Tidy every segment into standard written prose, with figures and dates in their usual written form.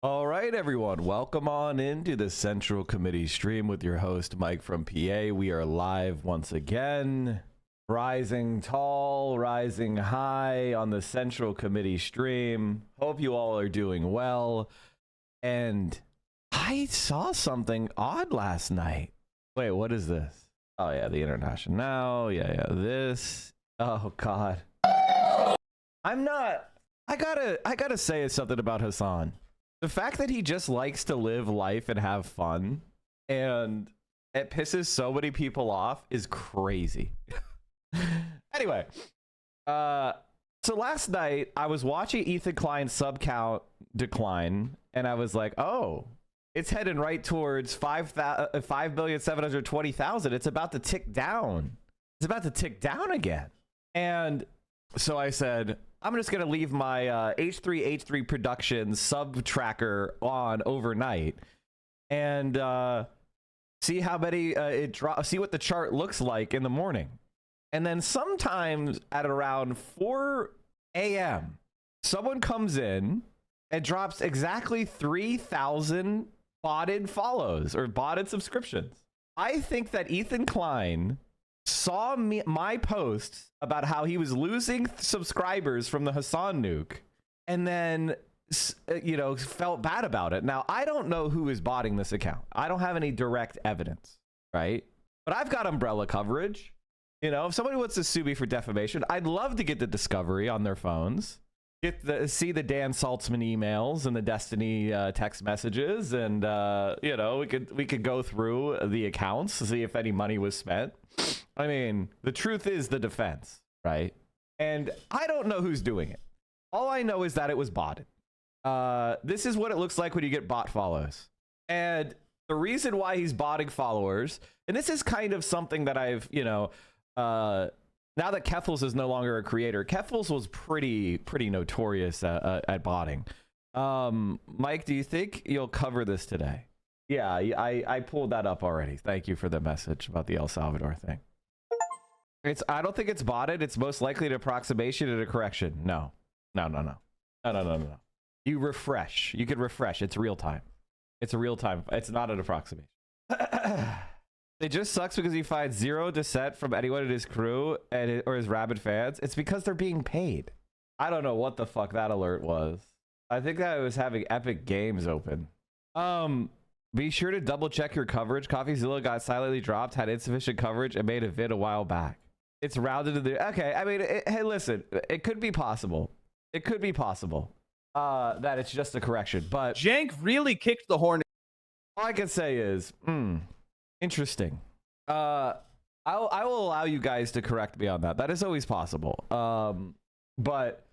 All right, everyone. Welcome on into the Central Committee stream with your host, Mike from PA. We are live once again, rising tall, rising high on the Central Committee stream. Hope you all are doing well. And I saw something odd last night. Wait, what is this? Oh, yeah, the International Now. Yeah, this. Oh, God. I gotta say something about Hasan. The fact that he just likes to live life and have fun, and it pisses so many people off, is crazy. Anyway, so last night I was watching Ethan Klein's sub count decline, and I was like, oh, it's heading right towards 5,720,000. It's about to tick down. It's about to tick down again. And so I said, I'm just going to leave my H3 Productions sub tracker on overnight and see how many see what the chart looks like in the morning. And then sometimes at around 4 a.m., someone comes in and drops exactly 3,000 botted follows or botted subscriptions. I think that Ethan Klein saw my posts about how he was losing subscribers from the Hasan nuke, and then felt bad about it. Now, I don't know who is botting this account. I don't have any direct evidence, right? But I've got umbrella coverage. If somebody wants to sue me for defamation, I'd love to get the discovery on their phones, see the Dan Saltzman emails and the Destiny text messages, and we could go through the accounts to see if any money was spent. I mean, the truth is the defense, right? And I don't know who's doing it. All I know is that it was botted. This is what it looks like when you get bot follows. And the reason why he's botting followers, and this is kind of something that I've, now that Keffels is no longer a creator, Keffels was pretty notorious at botting. Mike, do you think you'll cover this today? Yeah, I pulled that up already. Thank you for the message about the El Salvador thing. I don't think it's botted. It's most likely an approximation and a correction. No. You refresh. You can refresh. It's real time. It's a real time. It's not an approximation. It just sucks because he finds zero dissent from anyone in his crew or his rabid fans. It's because they're being paid. I don't know what the fuck that alert was. I think that I was having Epic Games open. Be sure to double check your coverage. CoffeeZilla got silently dropped, had insufficient coverage, and made a vid a while back. It's rounded to the... Okay, I mean, hey, listen. It could be possible. It could be possible that it's just a correction, but... Jank really kicked the horn. All I can say is, interesting. I will allow you guys to correct me on that. That is always possible. But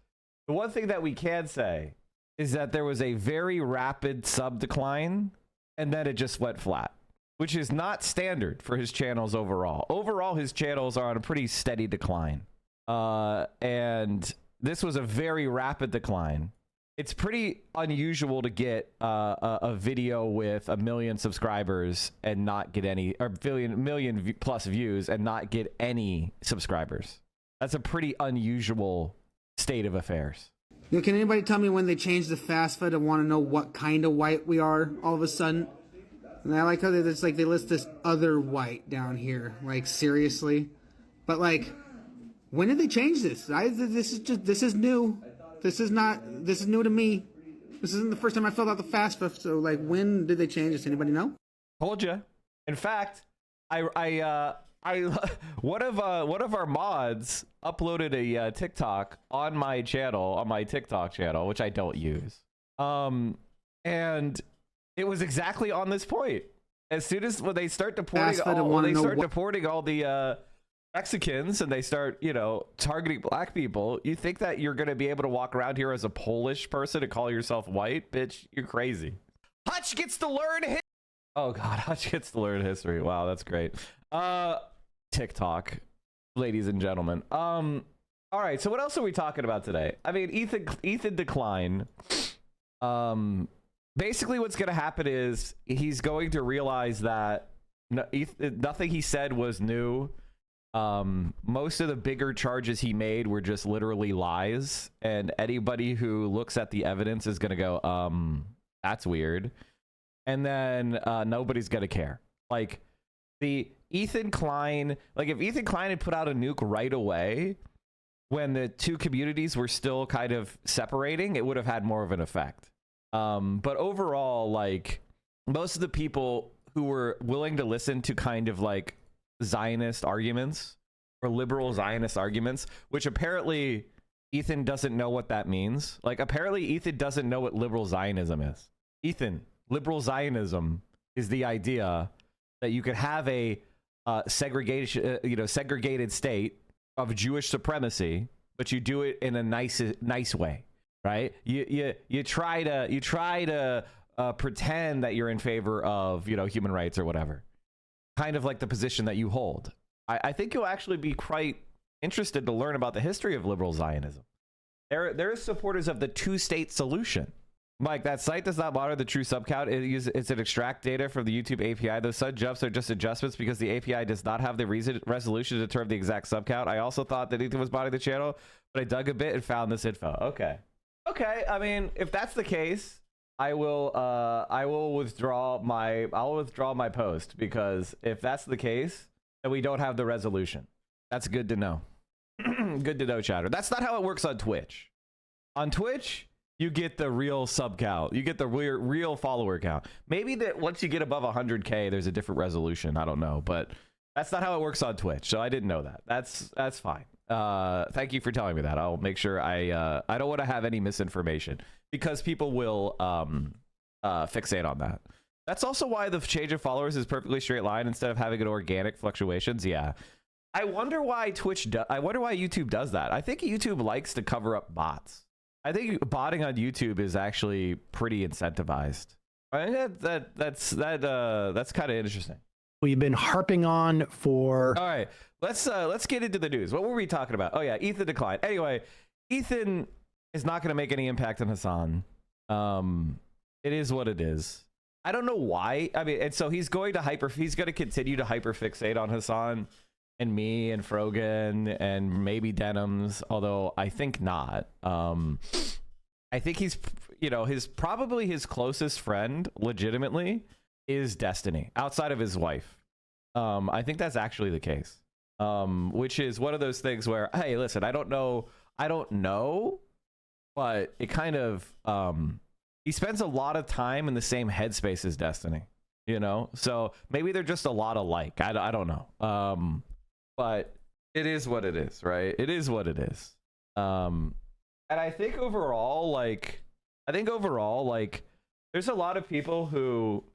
the one thing that we can say is that there was a very rapid sub decline, and then it just went flat, which is not standard for his channels overall. Overall, his channels are on a pretty steady decline. And this was a very rapid decline. It's pretty unusual to get a video with 1 million subscribers and not get any, or million plus views and not get any subscribers. That's a pretty unusual state of affairs. Can anybody tell me when they changed the FAFSA to want to know what kind of white we are all of a sudden? And I like how they list this other white down here. Like, seriously? But like, when did they change this? This is new. This is new to me. This isn't the first time I filled out the FAFSA. So like, when did they change this? Anybody know? Told you. In fact, one of our mods uploaded a TikTok on my TikTok channel, which I don't use. And it was exactly on this point. As soon as when they start deporting all the Mexicans and they start, targeting black people, you think that you're going to be able to walk around here as a Polish person and call yourself white? Bitch, you're crazy. Hutch gets to learn Oh God, Hutch gets to learn history. Wow, that's great. TikTok, ladies and gentlemen. All right, so what else are we talking about today? I mean, Ethan decline. Basically what's going to happen is he's going to realize that nothing he said was new. Most of the bigger charges he made were just literally lies, and anybody who looks at the evidence is going to go, That's weird. And then nobody's gonna care. Like the Ethan Klein, like if Ethan Klein had put out a nuke right away when the two communities were still kind of separating, it would have had more of an effect. But overall, like most of the people who were willing to listen to kind of like Zionist arguments or liberal Zionist arguments, which apparently Ethan doesn't know what that means. Like apparently Ethan doesn't know what liberal Zionism is. Ethan, liberal Zionism is the idea that you could have a segregated state of Jewish supremacy, but you do it in a nice way, right? You try to pretend that you're in favor of human rights or whatever, kind of like the position that you hold. I think you'll actually be quite interested to learn about the history of liberal Zionism. There is supporters of the two-state solution. Mike, that site does not monitor the true sub count. It's an extract data from the YouTube API. Those sub jumps are just adjustments because the API does not have the resolution to determine the exact sub count. I also thought that Ethan was monitoring the channel, but I dug a bit and found this info. Okay. I mean, if that's the case, I will withdraw my post, because if that's the case, then we don't have the resolution. That's good to know. Good to know, chatter. That's not how it works on Twitch. On Twitch, you get the real sub count. You get the real follower count. Maybe that once you get above 100K, there's a different resolution. I don't know, but that's not how it works on Twitch. So I didn't know that. That's fine. Thank you for telling me that. I'll make sure I don't want to have any misinformation, because people will fixate on that. That's also why the change of followers is perfectly straight line instead of having an organic fluctuations. Yeah. I wonder why YouTube does that. I think YouTube likes to cover up bots. I think botting on YouTube is actually pretty incentivized. I think that's kind of interesting. We've been harping on for. All right, let's get into the news. What were we talking about? Oh yeah, Ethan declined. Anyway, Ethan is not going to make any impact on Hasan. It is what it is. I don't know why. I mean, and so he's going to continue to hyperfixate on Hasan and me and Frogan and maybe Denims, although I think not. I think he's, probably his closest friend legitimately is Destiny outside of his wife. I think that's actually the case. Which is one of those things where, hey, listen, I don't know, but it kind of, he spends a lot of time in the same headspace as Destiny, so maybe they're just a lot alike. I don't know. But it is what it is, right? It is what it is. And I think overall, there's a lot of people who,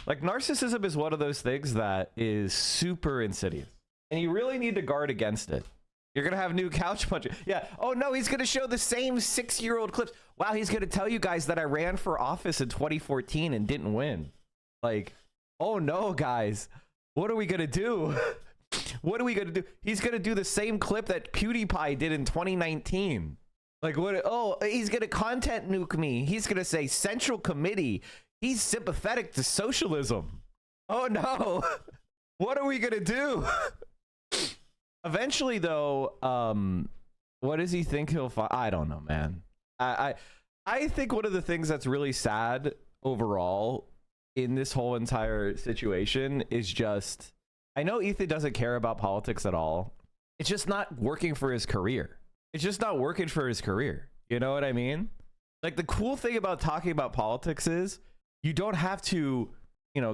like, narcissism is one of those things that is super insidious, and you really need to guard against it. You're gonna have new couch punching. Yeah. Oh no, he's gonna show the same 6-year-old clips. Wow, he's gonna tell you guys that I ran for office in 2014 and didn't win. Like, oh no, guys, what are we gonna do? What are we gonna do? He's gonna do the same clip that PewDiePie did in 2019. Like, what? Oh, he's gonna content nuke me. He's gonna say Central Committee. He's sympathetic to socialism. Oh no. What are we gonna do? Eventually, though, what does he think he'll find? I don't know, man. I think one of the things that's really sad overall in this whole entire situation is just, I know Ethan doesn't care about politics at all. It's just not working for his career. It's just not working for his career. You know what I mean? Like, the cool thing about talking about politics is you don't have to,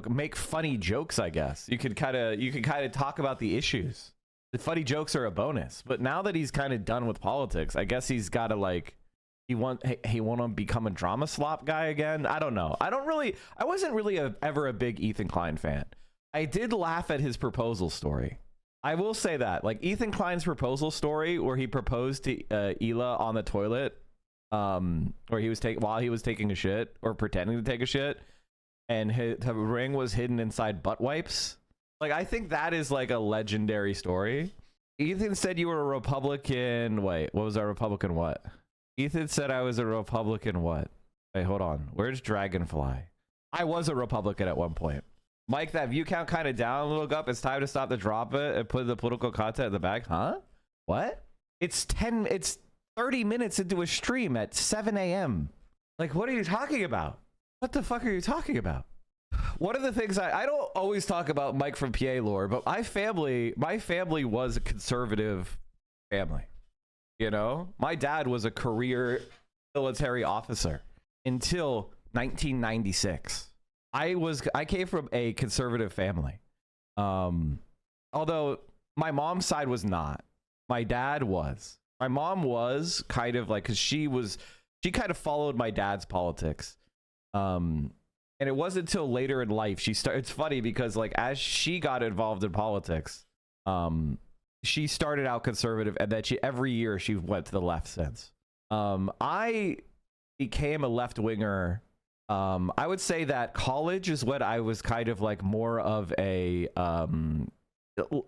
make funny jokes, I guess. You can kind of talk about the issues. The funny jokes are a bonus. But now that he's kind of done with politics, I guess he's got to, he want to become a drama slop guy again. I don't know. I wasn't really ever a big Ethan Klein fan. I did laugh at his proposal story. I will say that, like, Ethan Klein's proposal story where he proposed to Hila on the toilet, where he was while he was taking a shit or pretending to take a shit, and his ring was hidden inside butt wipes. Like, I think that is like a legendary story. Ethan said you were a Republican. Wait, what was our Republican what? Ethan said I was a Republican what? Wait, hold on. Where's Dragonfly? I was a Republican at one point. Mike, that view count kind of down a little, Gup. It's time to stop the drop it and put the political content in the back. Huh? What? It's 30 minutes into a stream at 7 a.m. Like, what are you talking about? What the fuck are you talking about? One of the things I don't always talk about Mike from PA lore, but my family was a conservative family. You know, my dad was a career military officer until 1996. I came from a conservative family. Although my mom's side was not. My dad was. My mom was kind of like, because she kind of followed my dad's politics. And it wasn't until later in life she started. It's funny because like as she got involved in politics, she started out conservative, and then every year she went to the left since. I became a left winger. I would say that college is when I was kind of like more of a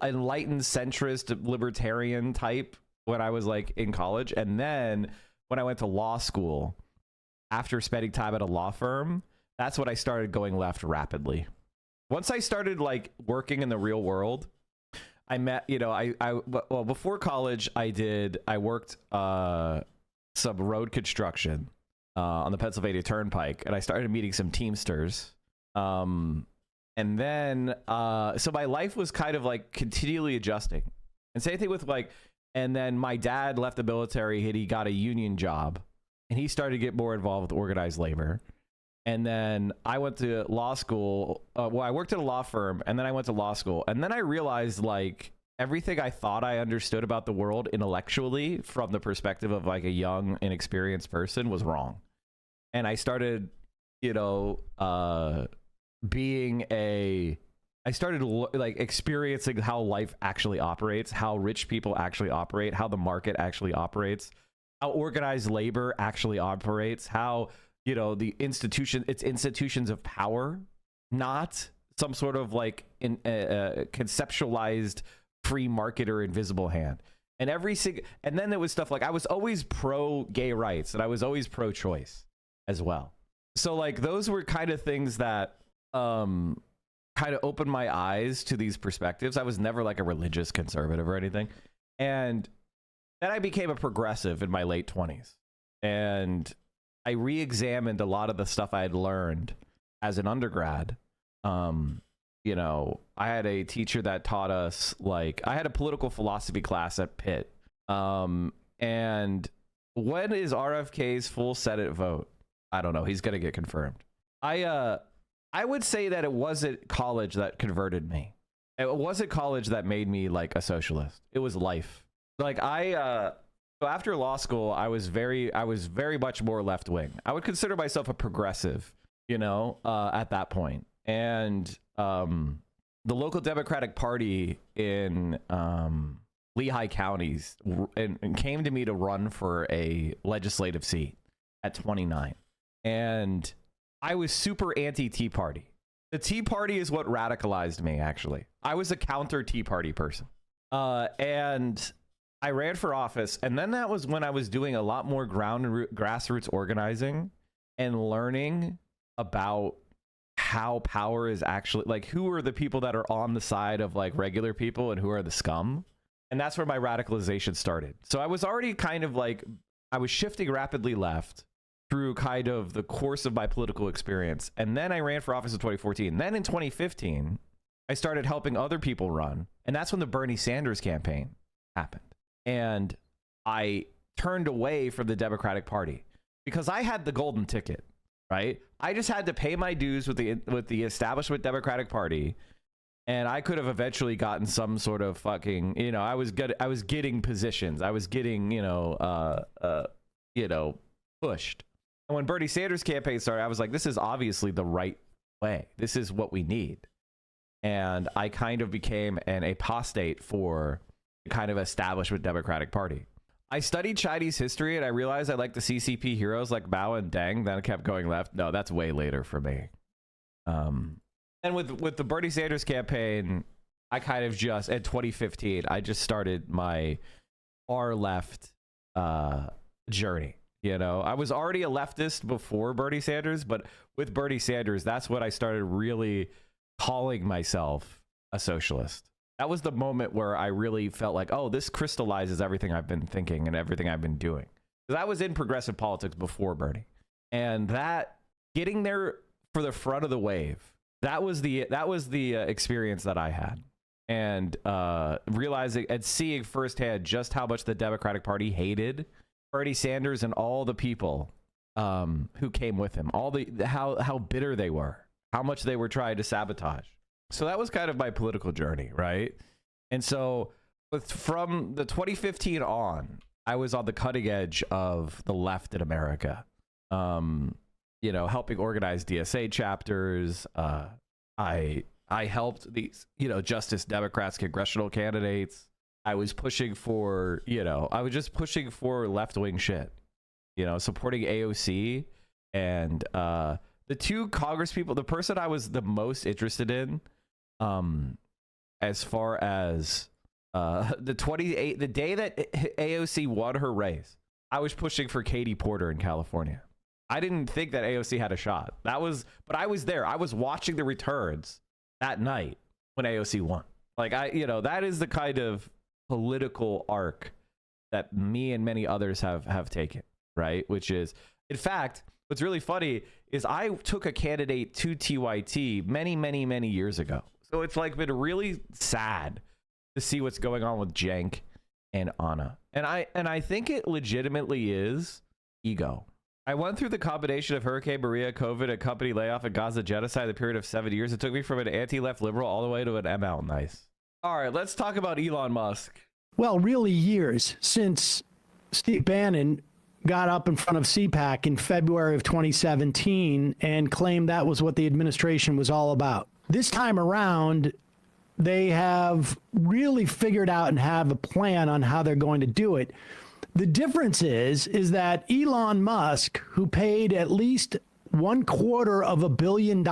enlightened centrist libertarian type when I was like in college. And then when I went to law school, after spending time at a law firm, that's when I started going left rapidly. Once I started like working in the real world, I met, you know, well, before college, I worked some road construction on the Pennsylvania Turnpike, and I started meeting some Teamsters. And then, so my life was kind of like continually adjusting. And same thing with like, and then my dad left the military, and he got a union job, and he started to get more involved with organized labor. And then I went to law school. Well, I worked at a law firm, and then I went to law school. And then I realized like everything I thought I understood about the world intellectually from the perspective of like a young, inexperienced person was wrong. And I started, you know, I started like experiencing how life actually operates, how rich people actually operate, how the market actually operates, how organized labor actually operates, how, you know, it's institutions of power, not some sort of like conceptualized free market or invisible hand. And and then there was stuff like I was always pro gay rights, and I was always pro choice as well. So like those were kind of things that kind of opened my eyes to these perspectives. I was never like a religious conservative or anything. And then I became a progressive in my late 20s. And I re-examined a lot of the stuff I had learned as an undergrad. You know, I had a teacher that taught us, like, I had a political philosophy class at Pitt. And when is RFK's full Senate vote? I don't know. He's going to get confirmed. I would say that it wasn't college that converted me. It wasn't college that made me like a socialist. It was life. Like so after law school, I was very much more left wing. I would consider myself a progressive, you know, at that point. And the local Democratic Party in Lehigh counties and came to me to run for a legislative seat at 29. And I was super anti-Tea Party. The Tea Party is what radicalized me, actually. I was a counter Tea Party person. And I ran for office, and then that was when I was doing a lot more grassroots organizing and learning about how power is actually, like, who are the people that are on the side of like regular people and who are the scum. And that's where my radicalization started. So I was already kind of like, I was shifting rapidly left through kind of the course of my political experience. And then I ran for office in 2014. Then in 2015, I started helping other people run. And that's when the Bernie Sanders campaign happened. And I turned away from the Democratic Party because I had the golden ticket, right? I just had to pay my dues with the establishment Democratic Party, and I could have eventually gotten some sort of fucking, you know, I was getting positions. I was getting, pushed. And when Bernie Sanders campaign started, I was like, this is obviously the right way. This is what we need. And I kind of became an apostate for the kind of establishment Democratic Party. I studied Chinese history, and I realized I liked the CCP heroes like Mao and Deng. Then I kept going left. No, that's way later for me. And with the Bernie Sanders campaign, I kind of just, in 2015, I just started my far left journey. You know, I was already a leftist before Bernie Sanders, but with Bernie Sanders, that's when I started really calling myself a socialist. That was the moment where I really felt like, oh, this crystallizes everything I've been thinking and everything I've been doing. Because I was in progressive politics before Bernie. And that getting there for the front of the wave. That was the experience that I had, and realizing and seeing firsthand just how much the Democratic Party hated Bernie Sanders and all the people who came with him, how bitter they were, how much they were trying to sabotage. So that was kind of my political journey, right? And so from the 2015 on, I was on the cutting edge of the left in America. You know, helping organize DSA chapters. I helped these, you know, Justice Democrats, congressional candidates. I was pushing for, you know, I was just pushing for left-wing shit, you know, supporting AOC and the two Congress people, the person I was the most interested in, as far as the day that AOC won her race, I was pushing for Katie Porter in California. I didn't think that AOC had a shot. But I was there. I was watching the returns that night when AOC won. Like, that is the kind of political arc that me and many others have taken, right? Which is, in fact, what's really funny is I took a candidate to TYT many years ago. So it's like been really sad to see what's going on with Cenk and Ana. And I think it legitimately is ego. I went through the combination of Hurricane Maria, COVID, a company layoff, and Gaza genocide in the period of 7 years. It took me from an anti-left liberal all the way to an ML. Nice. All right, let's talk about Elon Musk. Well, really years since Steve Bannon got up in front of CPAC in February of 2017 and claimed that was what the administration was all about. This time around, they have really figured out and have a plan on how they're going to do it. The difference is that Elon Musk, who paid at least $250 million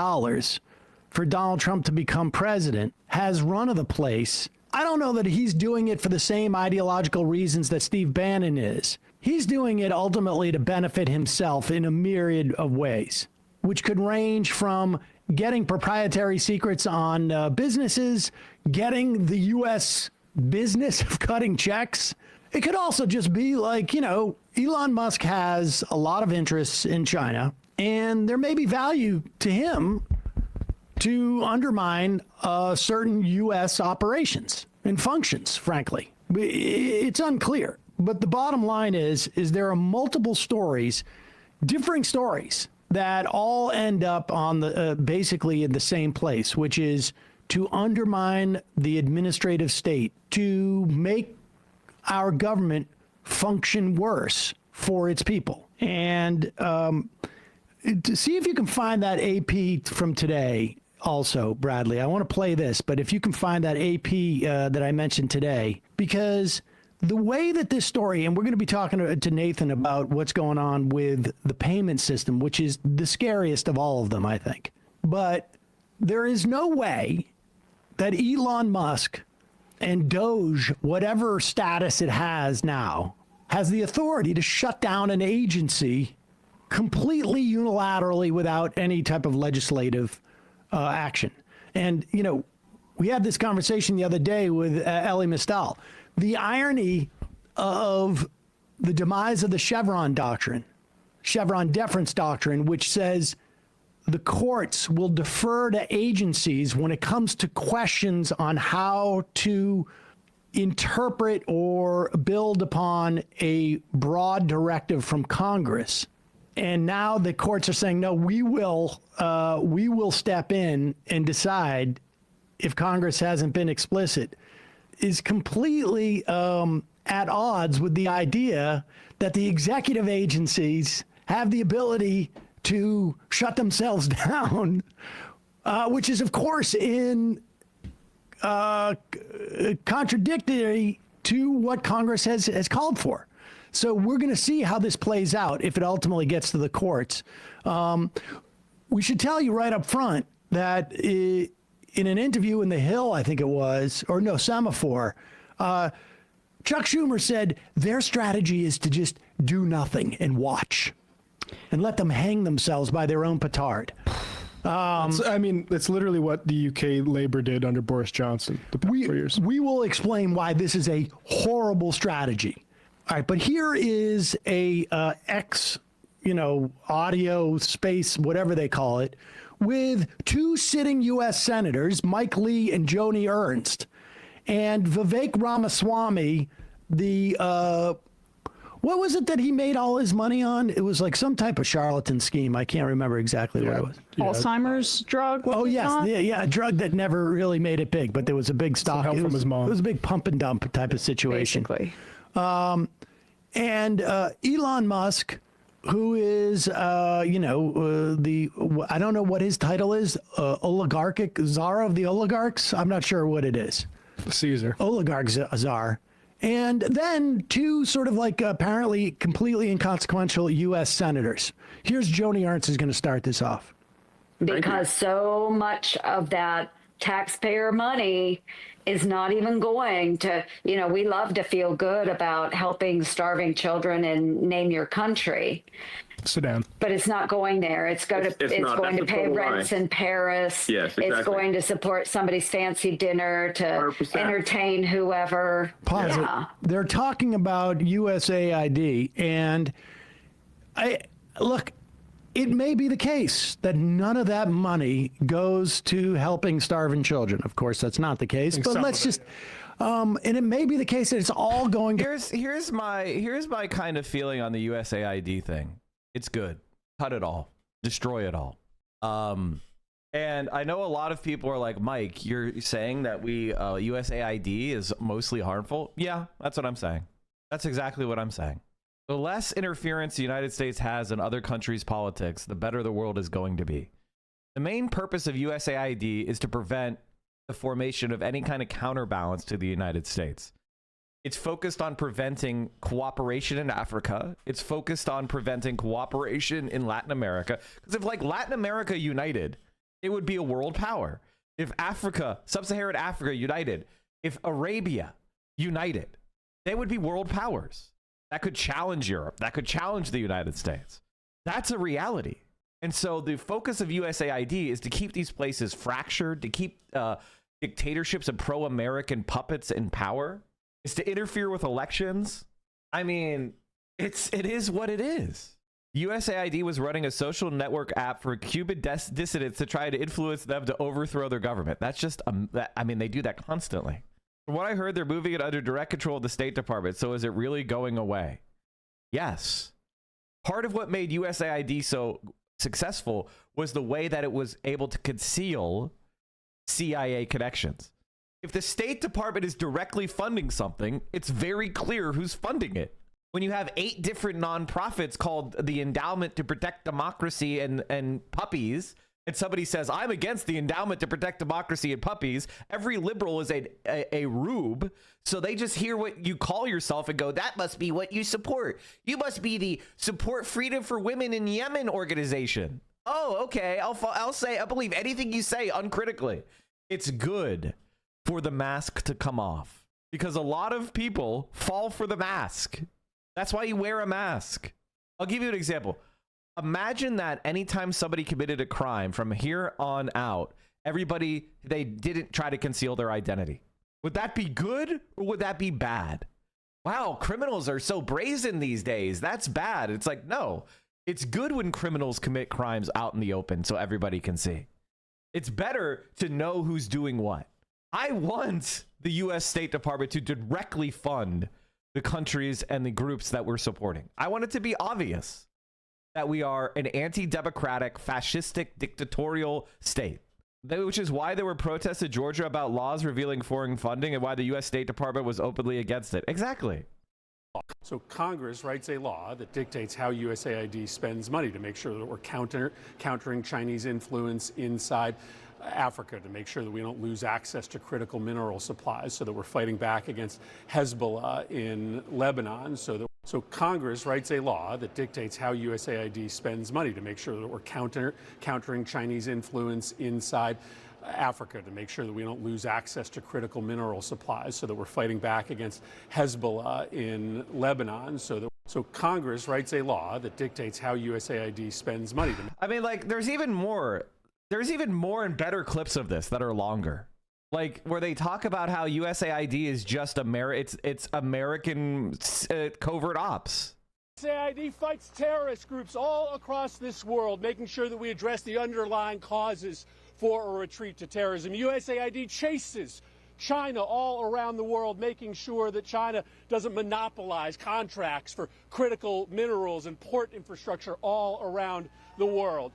for Donald Trump to become president, has run of the place. I don't know that he's doing it for the same ideological reasons that Steve Bannon is. He's doing it ultimately to benefit himself in a myriad of ways, which could range from getting proprietary secrets on businesses, getting the U.S. business of cutting checks. It could also just be like, you know, Elon Musk has a lot of interests in China, and there may be value to him to undermine certain U.S. operations and functions, frankly. It's unclear. But the bottom line is there are multiple stories, differing stories, that all end up on the basically in the same place, which is to undermine the administrative state, to make our government function worse for its people. And to see if you can find that AP from today also, Bradley. I want to play this, but if you can find that AP that I mentioned today, because the way that this story, and we're going to be talking to Nathan about what's going on with the payment system, which is the scariest of all of them, I think. But there is no way that Elon Musk and Doge, whatever status it has now, has the authority to shut down an agency completely unilaterally without any type of legislative action. And, you know, we had this conversation the other day with Elie Mystal. The irony of the demise of the Chevron deference doctrine, which says the courts will defer to agencies when it comes to questions on how to interpret or build upon a broad directive from Congress. And now the courts are saying, no, we will step in and decide if Congress hasn't been explicit, is completely at odds with the idea that the executive agencies have the ability to shut themselves down, which is, of course, in contradictory to what Congress has called for. So we're going to see how this plays out if it ultimately gets to the courts. We should tell you right up front that in an interview in The Hill, I think it was, or no, Semaphore, Chuck Schumer said their strategy is to just do nothing and watch and let them hang themselves by their own petard. I mean, that's literally what the UK Labour did under Boris Johnson the past 4 years. We will explain why this is a horrible strategy. All right, but here is a audio space, whatever they call it, with two sitting U.S. senators, Mike Lee and Joni Ernst, and Vivek Ramaswamy, what was it that he made all his money on? It was like some type of charlatan scheme. I can't remember exactly what it was. Alzheimer's drug? Oh, yes. A drug that never really made it big, but there was a big stock. Help from his mom. It was a big pump and dump type of situation. Basically. And Elon Musk, who is, I don't know what his title is, oligarchic czar of the oligarchs. I'm not sure what it is. Caesar. Oligarch czar. And then two sort of like apparently completely inconsequential U.S. senators. Here's Joni Ernst is going to start this off. Because so much of that taxpayer money is not even going to, we love to feel good about helping starving children in name your country. Sudan. But it's not going there. It's going to pay rents in Paris. Yes, exactly. It's going to support somebody's fancy dinner to 100%. Entertain whoever. Pause it. They're talking about USAID, and look, it may be the case that none of that money goes to helping starving children. Of course, that's not the case, but let's just. And it may be the case that it's all going. Here's my kind of feeling on the USAID thing. It's good. Cut it all. Destroy it all. And I know a lot of people are like, Mike, you're saying that USAID is mostly harmful. Yeah, that's what I'm saying. That's exactly what I'm saying. The less interference the United States has in other countries' politics, the better the world is going to be. The main purpose of USAID is to prevent the formation of any kind of counterbalance to the United States. It's focused on preventing cooperation in Africa. It's focused on preventing cooperation in Latin America. Because if Latin America united, it would be a world power. If Africa, sub-Saharan Africa united, if Arabia united, they would be world powers. That could challenge Europe. That could challenge the United States. That's a reality. And so the focus of USAID is to keep these places fractured, to keep dictatorships and pro-American puppets in power, is to interfere with elections. I mean, it is what it is. USAID was running a social network app for Cuban dissidents to try to influence them to overthrow their government. That's just, they do that constantly. From what I heard, they're moving it under direct control of the State Department. So is it really going away? Yes. Part of what made USAID so successful was the way that it was able to conceal CIA connections. If the State Department is directly funding something, it's very clear who's funding it. When you have 8 different nonprofits called the Endowment to Protect Democracy and Puppies, and somebody says, I'm against the Endowment to Protect Democracy and Puppies, every liberal is a rube, so they just hear what you call yourself and go, that must be what you support. You must be the Support Freedom for Women in Yemen organization. Oh, okay, I'll believe anything you say uncritically. It's good for the mask to come off because a lot of people fall for the mask. That's why you wear a mask. I'll give you an example. Imagine that anytime somebody committed a crime from here on out, they didn't try to conceal their identity. Would that be good or would that be bad? Wow, criminals are so brazen these days. That's bad. It's like, no, it's good when criminals commit crimes out in the open so everybody can see. It's better to know who's doing what. I want the U.S. State Department to directly fund the countries and the groups that we're supporting. I want it to be obvious that we are an anti-democratic, fascistic, dictatorial state, which is why there were protests in Georgia about laws revealing foreign funding and why the U.S. State Department was openly against it. Exactly. So Congress writes a law that dictates how USAID spends money to make sure that we're countering Chinese influence inside Africa, to make sure that we don't lose access to critical mineral supplies, so that we're fighting back against Hezbollah in Lebanon. So Congress writes a law that dictates how USAID spends money to make sure that we're countering Chinese influence inside Africa, to make sure that we don't lose access to critical mineral supplies, so that we're fighting back against Hezbollah in Lebanon. So Congress writes a law that dictates how USAID spends money. There's even more and better clips of this that are longer, where they talk about how USAID is just it's American covert ops. USAID fights terrorist groups all across this world, making sure that we address the underlying causes for a retreat to terrorism. USAID chases China all around the world, making sure that China doesn't monopolize contracts for critical minerals and port infrastructure all around the world.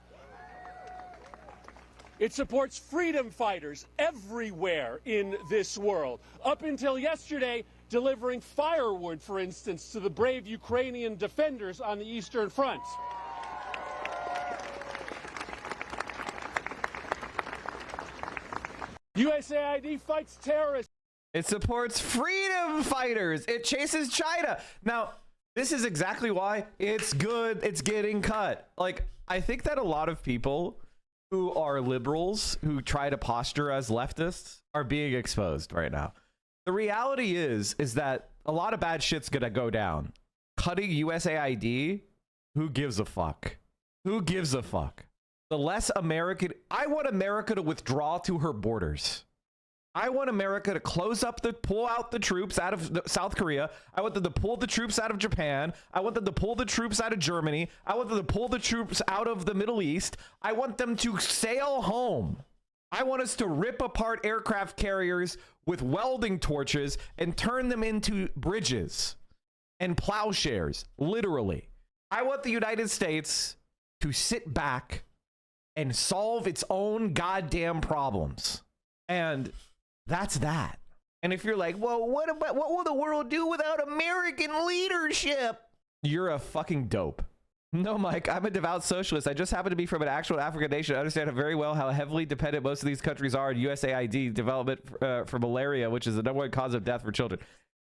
It supports freedom fighters everywhere in this world. Up until yesterday, delivering firewood, for instance, to the brave Ukrainian defenders on the Eastern Front. USAID fights terrorists. It supports freedom fighters. It chases China. Now, this is exactly why it's good. It's getting cut. Like, I think that a lot of people who are liberals, who try to posture as leftists, are being exposed right now. The reality is that a lot of bad shit's gonna go down. Cutting USAID, who gives a fuck? Who gives a fuck? The less American, I want America to withdraw to her borders. I want America to pull out the troops out of South Korea. I want them to pull the troops out of Japan. I want them to pull the troops out of Germany. I want them to pull the troops out of the Middle East. I want them to sail home. I want us to rip apart aircraft carriers with welding torches and turn them into bridges and plowshares, literally. I want the United States to sit back and solve its own goddamn problems. And that's that. And if you're like, well, what will the world do without American leadership? You're a fucking dope. No, Mike, I'm a devout socialist. I just happen to be from an actual African nation. I understand very well how heavily dependent most of these countries are on USAID development for malaria, which is the #1 cause of death for children.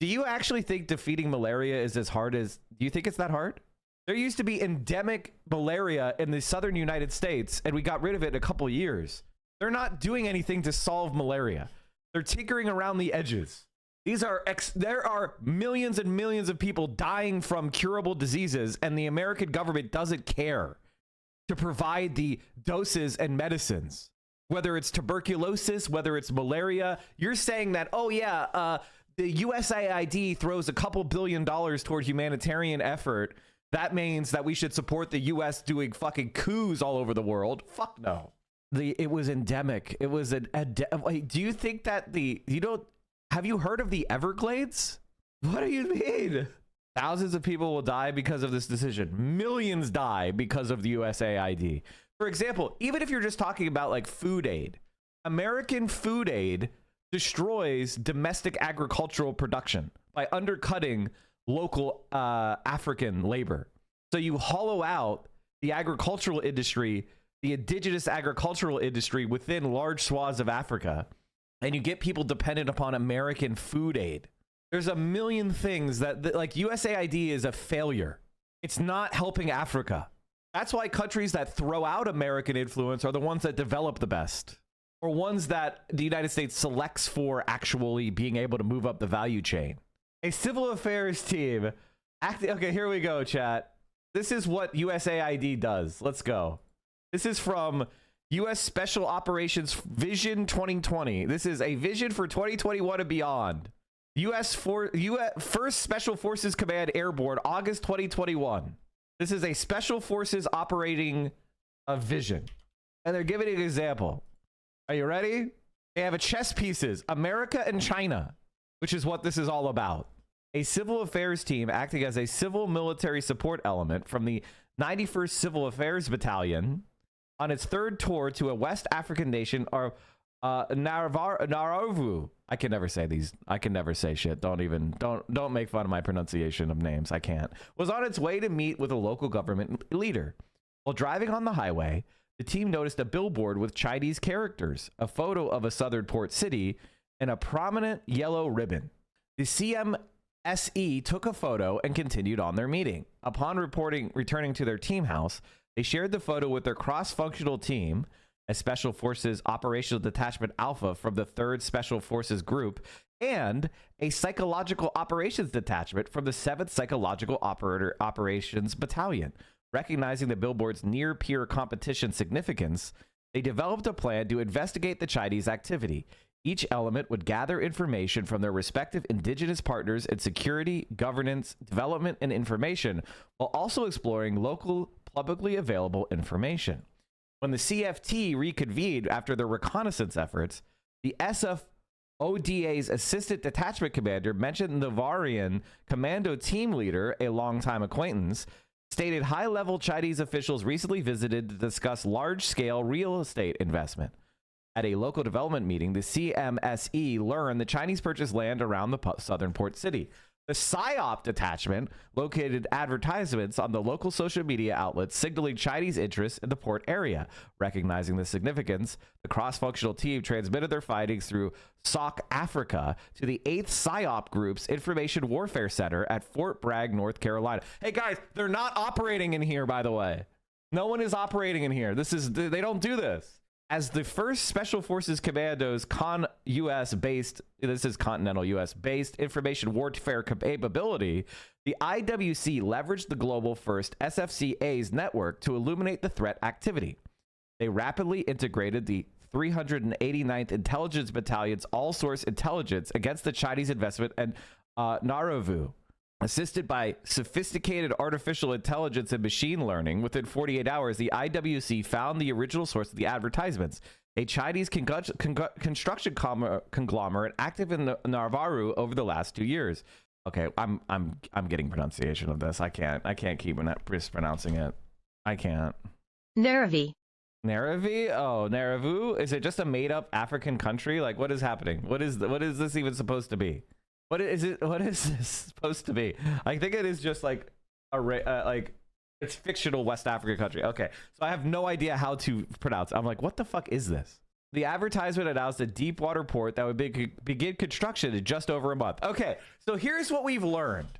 Do you actually think defeating malaria is as hard as... Do you think it's that hard? There used to be endemic malaria in the southern United States, and we got rid of it in a couple of years. They're not doing anything to solve malaria. They're tinkering around the edges. There are millions and millions of people dying from curable diseases, and the American government doesn't care to provide the doses and medicines. Whether it's tuberculosis, whether it's malaria, you're saying that, oh yeah, the USAID throws a couple $2 billion toward humanitarian effort. That means that we should support the US doing fucking coups all over the world. Fuck no. It was endemic. It was do you think that have you heard of the Everglades? What do you mean? Thousands of people will die because of this decision. Millions die because of the USAID. For example, even if you're just talking about like food aid, American food aid destroys domestic agricultural production by undercutting local African labor. So you hollow out the agricultural industry, the indigenous agricultural industry within large swaths of Africa, and you get people dependent upon American food aid. There's a million things that like USAID is a failure. It's not helping Africa. That's why countries that throw out American influence are the ones that develop the best, or ones that the United States selects for actually being able to move up the value chain. A civil affairs team okay, here we go, chat. This is what USAID does. Let's go. This is from U.S. Special Operations Vision 2020. This is a vision for 2021 and beyond. U.S. First Special Forces Command Airborne, August 2021. This is a Special Forces operating vision. And they're giving an example. Are you ready? They have a chess pieces, America and China, which is what this is all about. A civil affairs team acting as a civil military support element from the 91st Civil Affairs Battalion on its third tour to a West African nation, or Naravu. I can never say these. I can never say shit. Don't make fun of my pronunciation of names. I can't. Was on its way to meet with a local government leader. While driving on the highway, the team noticed a billboard with Chinese characters, a photo of a southern port city, and a prominent yellow ribbon. The CMSE took a photo and continued on their meeting. Upon returning to their team house, they shared the photo with their cross-functional team, a Special Forces Operational Detachment Alpha from the 3rd Special Forces Group, and a Psychological Operations Detachment from the 7th Psychological Operations Battalion. Recognizing the billboard's near-peer competition significance, they developed a plan to investigate the Chinese activity. Each element would gather information from their respective indigenous partners in security, governance, development, and information, while also exploring local publicly available information. When the CFT reconvened after their reconnaissance efforts, the SFODA's assistant detachment commander mentioned the Navarian commando team leader, a longtime acquaintance, stated high-level Chinese officials recently visited to discuss large-scale real estate investment. At a local development meeting, the CMSE learned the Chinese purchased land around the southern port city. The PSYOP detachment located advertisements on the local social media outlets signaling Chinese interests in the port area. Recognizing the significance, the cross-functional team transmitted their findings through SOC Africa to the 8th PSYOP Group's Information Warfare Center at Fort Bragg, North Carolina. Hey guys, they're not operating in here, by the way. No one is operating in here. They don't do this. As the first Special Forces Commandos US-based, this is continental US-based information warfare capability, the IWC leveraged the global first SFCA's network to illuminate the threat activity. They rapidly integrated the 389th Intelligence Battalion's all-source intelligence against the Chinese investment in Nauru. Assisted by sophisticated artificial intelligence and machine learning, within 48 hours, the IWC found the original source of the advertisements, a Chinese construction conglomerate active in Nauru over the last 2 years. Okay, I'm getting pronunciation of this. I can't keep mispronouncing it. I can't. Naravi. Naravi? Oh, Naravu? Is it just a made-up African country? Like, what is happening? What is this even supposed to be? What is it? What is this supposed to be? I think it is just like it's fictional West African country. Okay, so I have no idea how to pronounce it. I'm like, what the fuck is this? The advertisement announced a deep water port that would begin construction in just over a month. Okay, so here's what we've learned.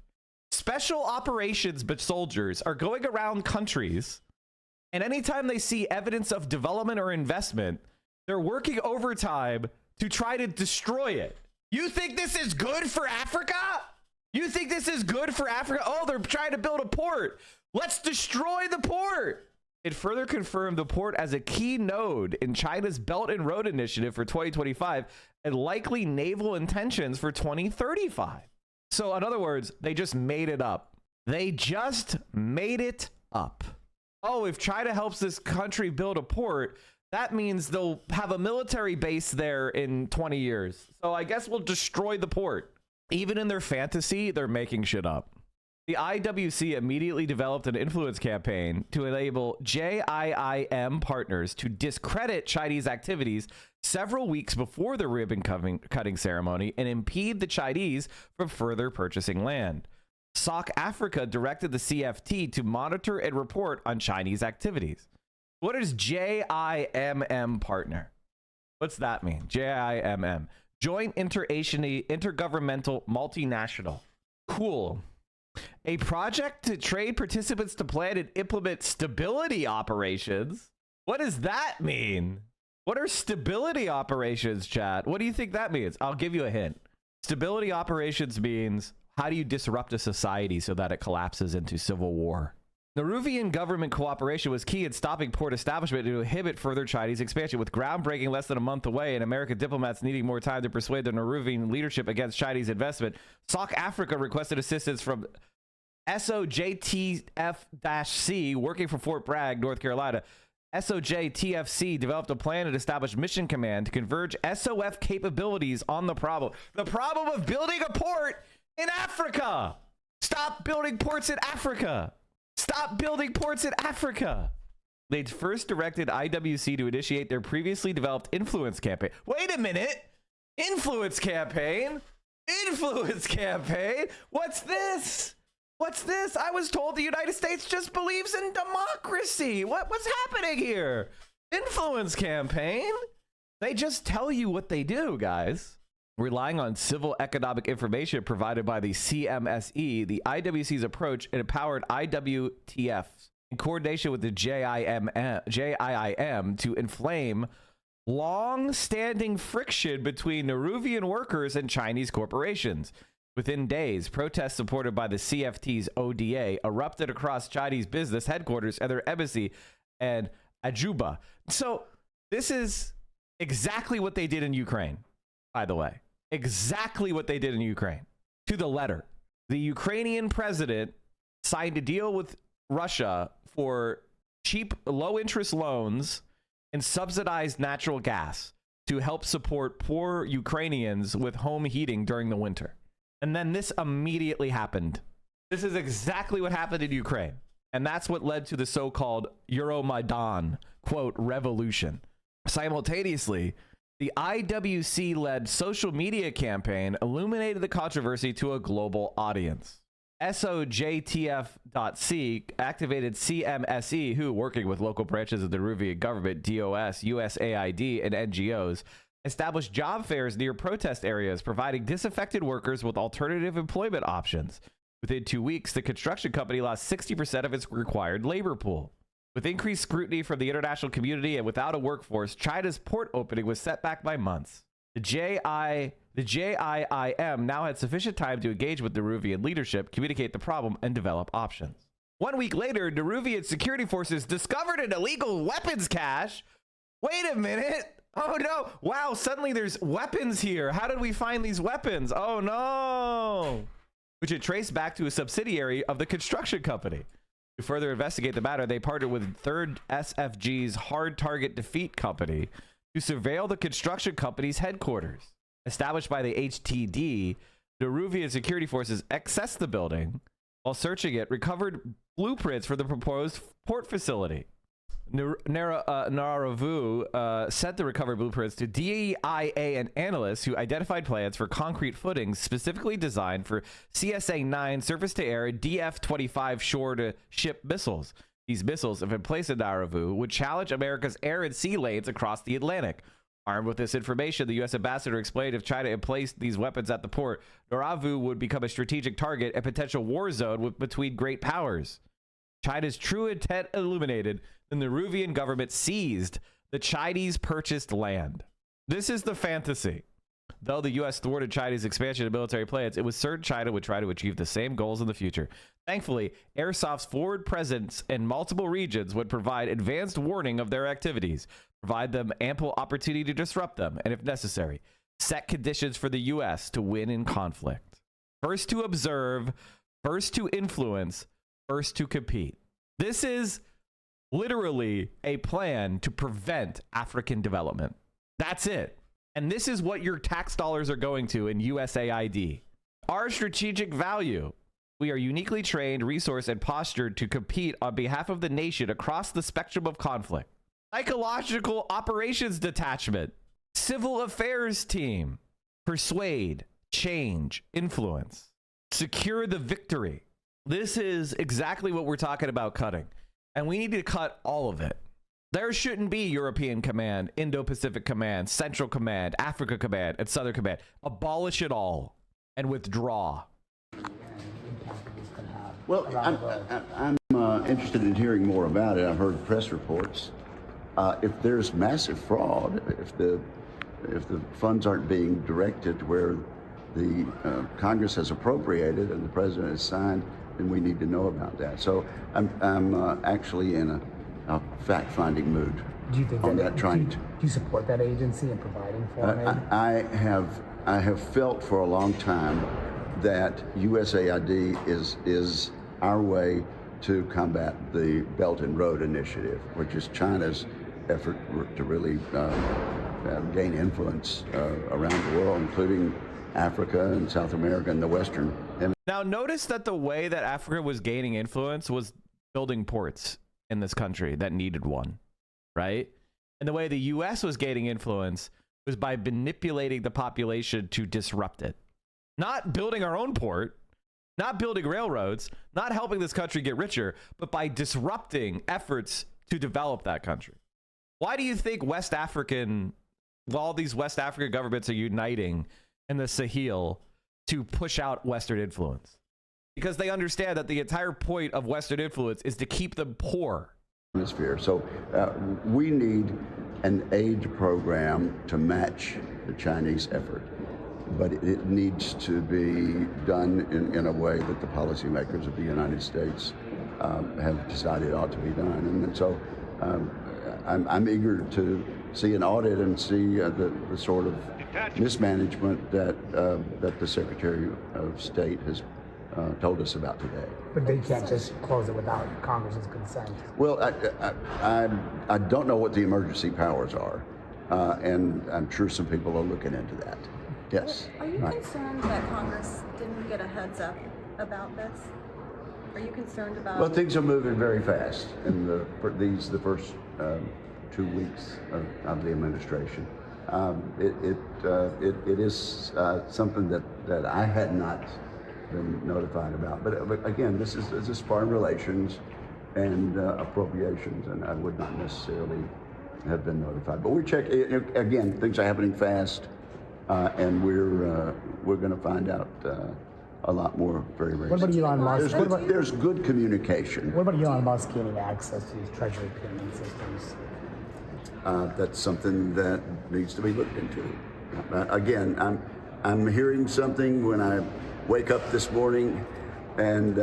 Special operations but soldiers are going around countries, and anytime they see evidence of development or investment, they're working overtime to try to destroy it. You think this is good for Africa? You think this is good for Africa? Oh, they're trying to build a port. Let's destroy the port. It further confirmed the port as a key node in China's Belt and Road Initiative for 2025 and likely naval intentions for 2035. So in other words, they just made it up. They just made it up. Oh, if China helps this country build a port, that means they'll have a military base there in 20 years. So I guess we'll destroy the port. Even in their fantasy, they're making shit up. The IWC immediately developed an influence campaign to enable JIIM partners to discredit Chinese activities several weeks before the ribbon cutting ceremony and impede the Chinese from further purchasing land. SOC Africa directed the CFT to monitor and report on Chinese activities. What is JIMM partner? What's that mean? JIMM. Joint Intergovernmental Multinational. Cool. A project to trade participants to plan and implement stability operations. What does that mean? What are stability operations, chat? What do you think that means? I'll give you a hint. Stability operations means how do you disrupt a society so that it collapses into civil war? Nauruvian government cooperation was key in stopping port establishment to inhibit further Chinese expansion. With groundbreaking less than a month away and American diplomats needing more time to persuade the Nauruvian leadership against Chinese investment, SOC Africa requested assistance from SOJTF-C working for Fort Bragg, North Carolina. SOJTF-C developed a plan and established Mission Command to converge SOF capabilities on the problem. The problem of building a port in Africa. Stop building ports in Africa. Stop building ports in Africa. They first directed IWC to initiate their previously developed influence campaign. Wait a minute. Influence campaign? Influence campaign? What's this? What's this? I was told the United States just believes in democracy. What's happening here? Influence campaign? They just tell you what they do, guys. Relying on civil economic information provided by the CMSE, the IWC's approach empowered IWTF in coordination with the JIIM to inflame long-standing friction between Nauruvian workers and Chinese corporations. Within days, protests supported by the CFT's ODA erupted across Chinese business headquarters and their embassy in Ajuba. So this is exactly what they did in Ukraine. by the way. Exactly what they did in Ukraine, to the letter. The Ukrainian president signed a deal with Russia for cheap, low-interest loans and subsidized natural gas to help support poor Ukrainians with home heating during the winter. And then this immediately happened. This is exactly what happened in Ukraine. And that's what led to the so-called Euromaidan, quote, revolution. Simultaneously, the IWC-led social media campaign illuminated the controversy to a global audience. SOJTF.C activated CMSE, who, working with local branches of the Peruvian government, DOS, USAID, and NGOs, established job fairs near protest areas, providing disaffected workers with alternative employment options. Within 2 weeks, the construction company lost 60% of its required labor pool. With increased scrutiny from the international community and without a workforce, China's port opening was set back by months. The JIIM now had sufficient time to engage with Peruvian leadership, communicate the problem, and develop options. 1 week later, Peruvian security forces discovered an illegal weapons cache. Wait a minute. Oh no. Wow, suddenly there's weapons here. How did we find these weapons? Oh no. Which it traced back to a subsidiary of the construction company. To further investigate the matter, they partnered with 3rd SFG's Hard Target Defeat Company to surveil the construction company's headquarters. Established by the HTD, the Peruvian security forces accessed the building. While searching it, recovered blueprints for the proposed port facility. Naravu sent the recovered blueprints to DIA and analysts who identified plans for concrete footings specifically designed for CSA-9 surface-to-air DF-25 shore-to-ship missiles. These missiles, if in place in Naravu, would challenge America's air and sea lanes across the Atlantic. Armed with this information, the U.S. ambassador explained if China emplaced these weapons at the port, Naravu would become a strategic target and potential war zone between great powers. China's true intent illuminated, then the Peruvian government seized the Chinese-purchased land. This is the fantasy. Though the U.S. thwarted China's expansion of military plans, it was certain China would try to achieve the same goals in the future. Thankfully, Airsoft's forward presence in multiple regions would provide advanced warning of their activities, provide them ample opportunity to disrupt them, and if necessary, set conditions for the U.S. to win in conflict. First to observe, first to influence, first to compete. This is literally a plan to prevent African development. That's it. And this is what your tax dollars are going to in USAID. Our strategic value. We are uniquely trained, resourced, and postured to compete on behalf of the nation across the spectrum of conflict. Psychological operations detachment. Civil affairs team. Persuade, change, influence. Secure the victory. This is exactly what we're talking about cutting. And we need to cut all of it. There shouldn't be European Command, Indo-Pacific Command, Central Command, Africa Command, and Southern Command. Abolish it all and withdraw. Well, I'm interested in hearing more about it. I've heard press reports. If there's massive fraud, if the funds aren't being directed to where the Congress has appropriated and the president has signed, then we need to know about that. So I'm actually in a fact-finding mood. Do you think on that trying do you support that agency in providing foreign aid? I have felt for a long time that USAID is our way to combat the Belt and Road Initiative, which is China's effort to really gain influence around the world, including Africa and South America and the Western Hemisphere. Now, notice that the way that Africa was gaining influence was building ports in this country that needed one, right? And the way the U.S. was gaining influence was by manipulating the population to disrupt it. Not building our own port, not building railroads, not helping this country get richer, but by disrupting efforts to develop that country. Why do you think all these West African governments are uniting in the Sahel to push out Western influence? Because they understand that the entire point of Western influence is to keep them poor. Hemisphere. So we need an aid program to match the Chinese effort, but it needs to be done in a way that the policymakers of the United States have decided ought to be done. And so I'm eager to see an audit and see the sort of mismanagement that the Secretary of State has told us about today. But they can't just close it without Congress's consent. Well, I don't know what the emergency powers are, and I'm sure some people are looking into that. Yes. Are you concerned that Congress didn't get a heads up about this? Are you concerned about? Well, things are moving very fast in the first 2 weeks of the administration. It is something that I had not been notified about. But again, this is foreign relations and appropriations, and I would not necessarily have been notified. But we check again. Things are happening fast, and we're going to find out a lot more very, very soon. What about Elon Musk? There's good communication. What about Elon Musk gaining access to these treasury payment systems? That's something that needs to be looked into. Again, I'm hearing something when I wake up this morning, and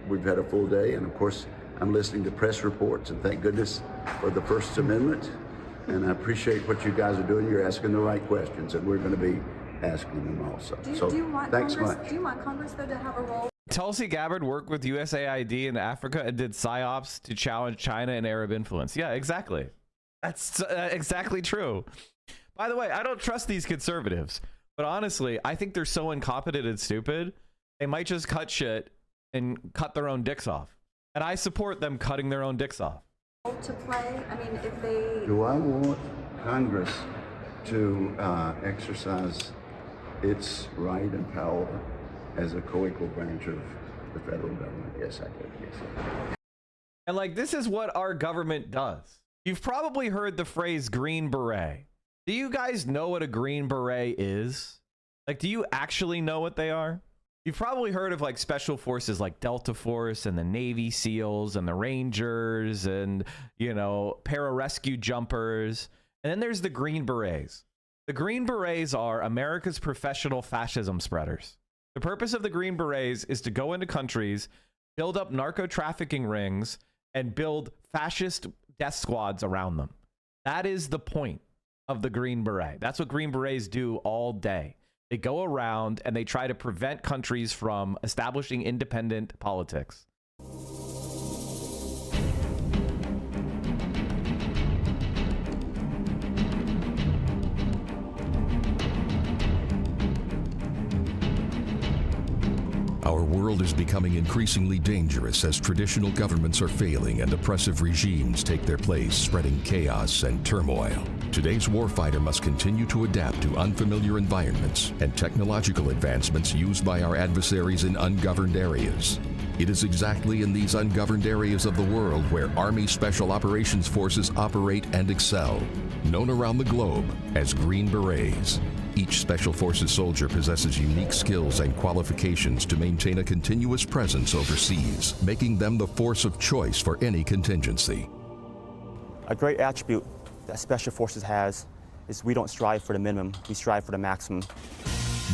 we've had a full day, and of course I'm listening to press reports, and thank goodness for the First Amendment, and I appreciate what you guys are doing. You're asking the right questions, and we're going to be asking them also. Do you want thanks Congress, much. Do you want Congress, though, to have a role? Tulsi Gabbard worked with USAID in Africa and did psyops to challenge China and Arab influence. Yeah, exactly. That's exactly true. By the way, I don't trust these conservatives, but honestly, I think they're so incompetent and stupid, they might just cut shit and cut their own dicks off. And I support them cutting their own dicks off. To play? I mean, if they... Do I want Congress to exercise its right and power as a co-equal branch of the federal government? Yes, I do. Yes, I do. And like, this is what our government does. You've probably heard the phrase Green Beret. Do you guys know what a Green Beret is? Like, do you actually know what they are? You've probably heard of like special forces like Delta Force and the Navy SEALs and the Rangers and, you know, pararescue jumpers. And then there's the Green Berets. The Green Berets are America's professional fascism spreaders. The purpose of the Green Berets is to go into countries, build up narco trafficking rings, and build fascist death squads around them. That is the point of the Green Beret. That's what Green Berets do all day. They go around and they try to prevent countries from establishing independent politics. Our world is becoming increasingly dangerous as traditional governments are failing and oppressive regimes take their place, spreading chaos and turmoil. Today's warfighter must continue to adapt to unfamiliar environments and technological advancements used by our adversaries in ungoverned areas. It is exactly in these ungoverned areas of the world where Army Special Operations Forces operate and excel, known around the globe as Green Berets. Each Special Forces soldier possesses unique skills and qualifications to maintain a continuous presence overseas, making them the force of choice for any contingency. A great attribute that Special Forces has is we don't strive for the minimum, we strive for the maximum.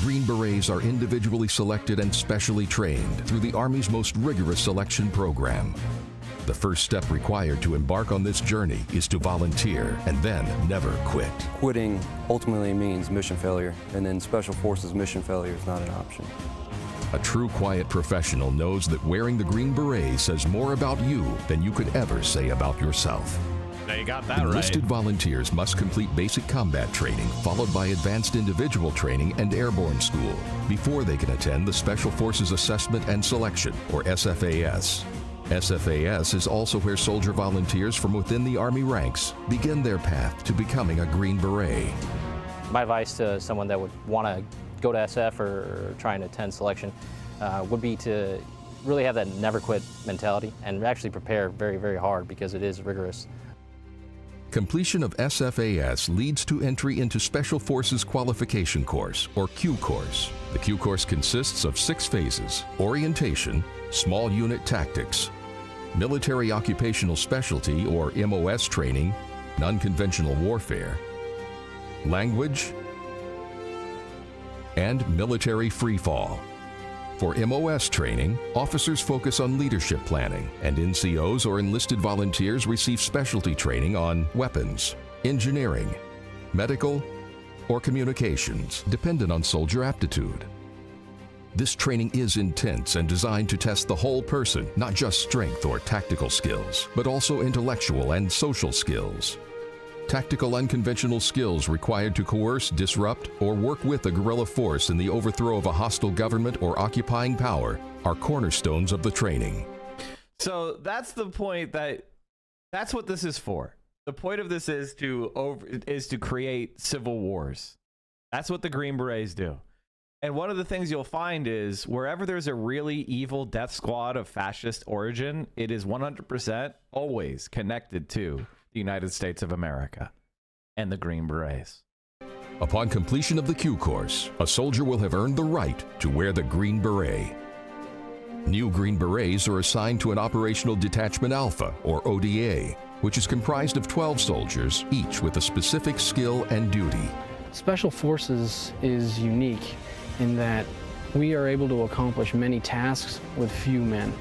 Green Berets are individually selected and specially trained through the Army's most rigorous selection program. The first step required to embark on this journey is to volunteer and then never quit. Quitting ultimately means mission failure, and then Special Forces mission failure is not an option. A true quiet professional knows that wearing the Green Beret says more about you than you could ever say about yourself. Now you got that Enlisted right. volunteers must complete basic combat training, followed by advanced individual training and airborne school, before they can attend the Special Forces Assessment and Selection, or SFAS. SFAS is also where soldier volunteers from within the Army ranks begin their path to becoming a Green Beret. My advice to someone that would want to go to SF or try and attend selection would be to really have that never quit mentality and actually prepare very, very hard because it is rigorous. Completion of SFAS leads to entry into Special Forces Qualification Course, or Q course. The Q course consists of 6 phases: orientation, small unit tactics, military occupational specialty, or MOS training, non-conventional warfare, language, and military freefall. For MOS training, officers focus on leadership planning, and NCOs or enlisted volunteers receive specialty training on weapons, engineering, medical, or communications, dependent on soldier aptitude. This training is intense and designed to test the whole person, not just strength or tactical skills, but also intellectual and social skills. Tactical unconventional skills required to coerce, disrupt, or work with a guerrilla force in the overthrow of a hostile government or occupying power are cornerstones of the training. So that's the point, that's what this is for. The point of this is to create civil wars. That's what the Green Berets do. And one of the things you'll find is wherever there's a really evil death squad of fascist origin, it is 100% always connected to the United States of America and the Green Berets. Upon completion of the Q course, a soldier will have earned the right to wear the Green Beret. New Green Berets are assigned to an Operational Detachment Alpha, or ODA, which is comprised of 12 soldiers, each with a specific skill and duty. Special Forces is unique in that we are able to accomplish many tasks with few men.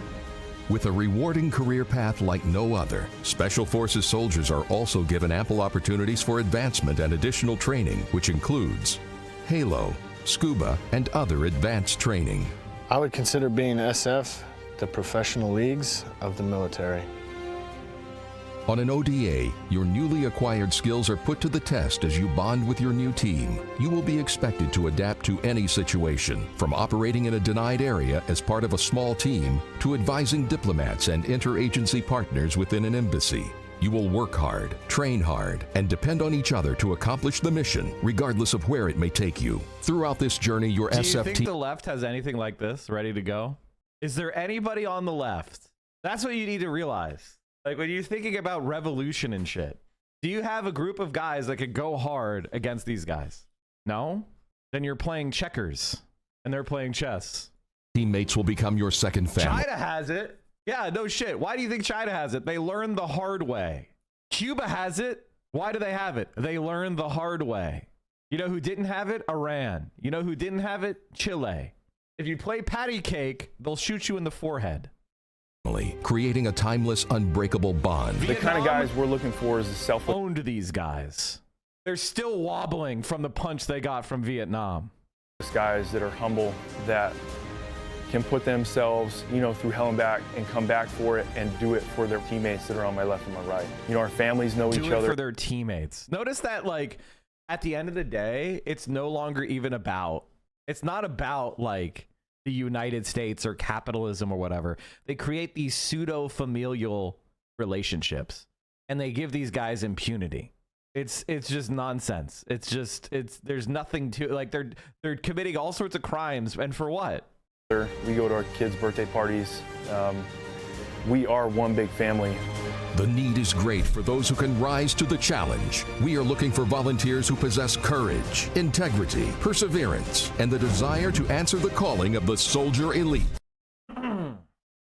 With a rewarding career path like no other, Special Forces soldiers are also given ample opportunities for advancement and additional training, which includes Halo, Scuba, and other advanced training. I would consider being SF the professional leagues of the military. On an ODA, your newly acquired skills are put to the test as you bond with your new team. You will be expected to adapt to any situation, from operating in a denied area as part of a small team to advising diplomats and interagency partners within an embassy. You will work hard, train hard, and depend on each other to accomplish the mission, regardless of where it may take you. Throughout this journey, your Do you SF think team... the left has anything like this ready to go? Is there anybody on the left? That's what you need to realize. Like when you're thinking about revolution and shit, do you have a group of guys that could go hard against these guys? No? Then you're playing checkers and they're playing chess. Teammates will become your second family. China has it. Yeah, no shit. Why do you think China has it? They learned the hard way. Cuba has it. Why do they have it? They learned the hard way. You know who didn't have it? Iran. You know who didn't have it? Chile. If you play patty cake, they'll shoot you in the forehead. Creating a timeless, unbreakable bond. The kind of guys we're looking for is the owned these guys. They're still wobbling from the punch they got from Vietnam. Guys that are humble, that can put themselves, through hell and back and come back for it and do it for their teammates that are on my left and my right. Our families know each other. Do it for their teammates. Notice that, like, at the end of the day, it's no longer even about, it's not about, like, the United States or capitalism or whatever. They create these pseudo familial relationships and they give these guys impunity. It's just nonsense. There's nothing to, like, they're committing all sorts of crimes, and for what? We go to our kids' birthday parties. We are one big family. The need is great for those who can rise to the challenge. We are looking for volunteers who possess courage, integrity, perseverance, and the desire to answer the calling of the soldier elite.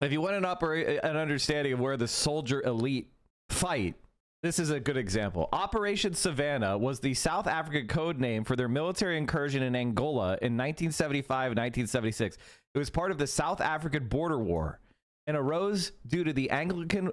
If you want an understanding of where the soldier elite fight, this is a good example. Operation Savannah was the South African code name for their military incursion in Angola in 1975-1976. It was part of the South African Border War and arose due to the Angolan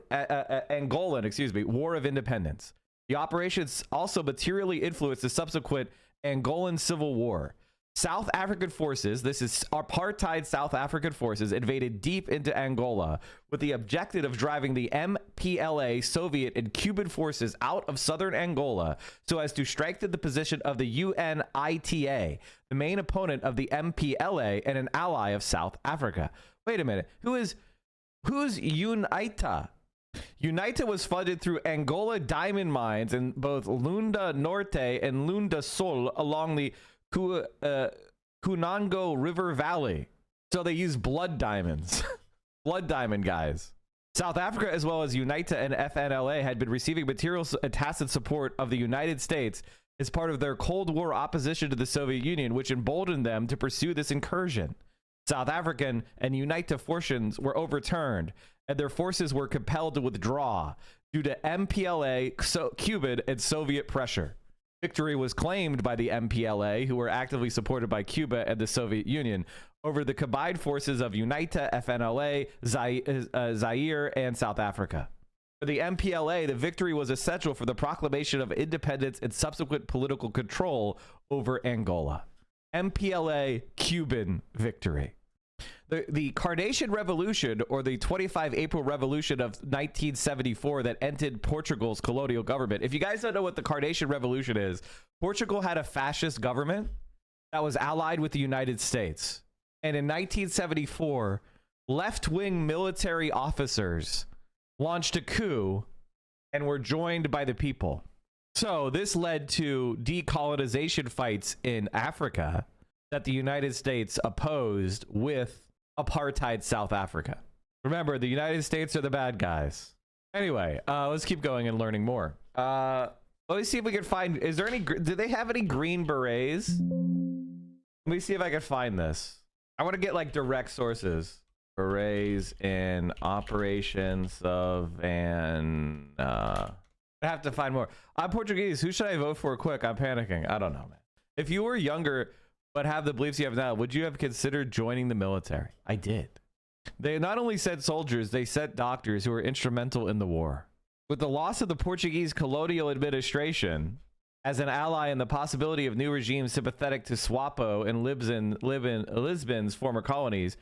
War of Independence. The operations also materially influenced the subsequent Angolan Civil War. South African forces, this is apartheid South African forces, invaded deep into Angola with the objective of driving the MPLA, Soviet, and Cuban forces out of southern Angola so as to strengthen the position of the UNITA, the main opponent of the MPLA and an ally of South Africa. Wait a minute, who's UNITA? UNITA was funded through Angola diamond mines in both Lunda Norte and Lunda Sul along the Kunango River Valley. So they use blood diamonds. Blood diamond guys. South Africa, as well as UNITA and FNLA, had been receiving material and tacit support of the United States as part of their Cold War opposition to the Soviet Union, which emboldened them to pursue this incursion. South African and UNITA fortunes were overturned, and their forces were compelled to withdraw due to MPLA, Cuban, and Soviet pressure. Victory was claimed by the MPLA, who were actively supported by Cuba and the Soviet Union, over the combined forces of UNITA, FNLA, Zaire, and South Africa. For the MPLA, the victory was essential for the proclamation of independence and subsequent political control over Angola. MPLA Cuban victory. The Carnation Revolution, or the 25 April Revolution of 1974 that ended Portugal's colonial government. If you guys don't know what the Carnation Revolution is, Portugal had a fascist government that was allied with the United States. And in 1974, left-wing military officers launched a coup and were joined by the people. So this led to decolonization fights in Africa that the United States opposed with apartheid South Africa. Remember, the United States are the bad guys. Anyway, let's keep going and learning more. Let me see if we can find, is there any, do they have any green berets? Let me see if I can find this. I want to get like direct sources. Berets in operations of an, I have to find more. I'm Portuguese. Who should I vote for? Quick, I'm panicking. I don't know, man. If you were younger but have the beliefs you have now, would you have considered joining the military? I did. They not only sent soldiers, they sent doctors who were instrumental in the war. With the loss of the Portuguese colonial administration as an ally and the possibility of new regimes sympathetic to SWAPO and Lisbon's former colonies,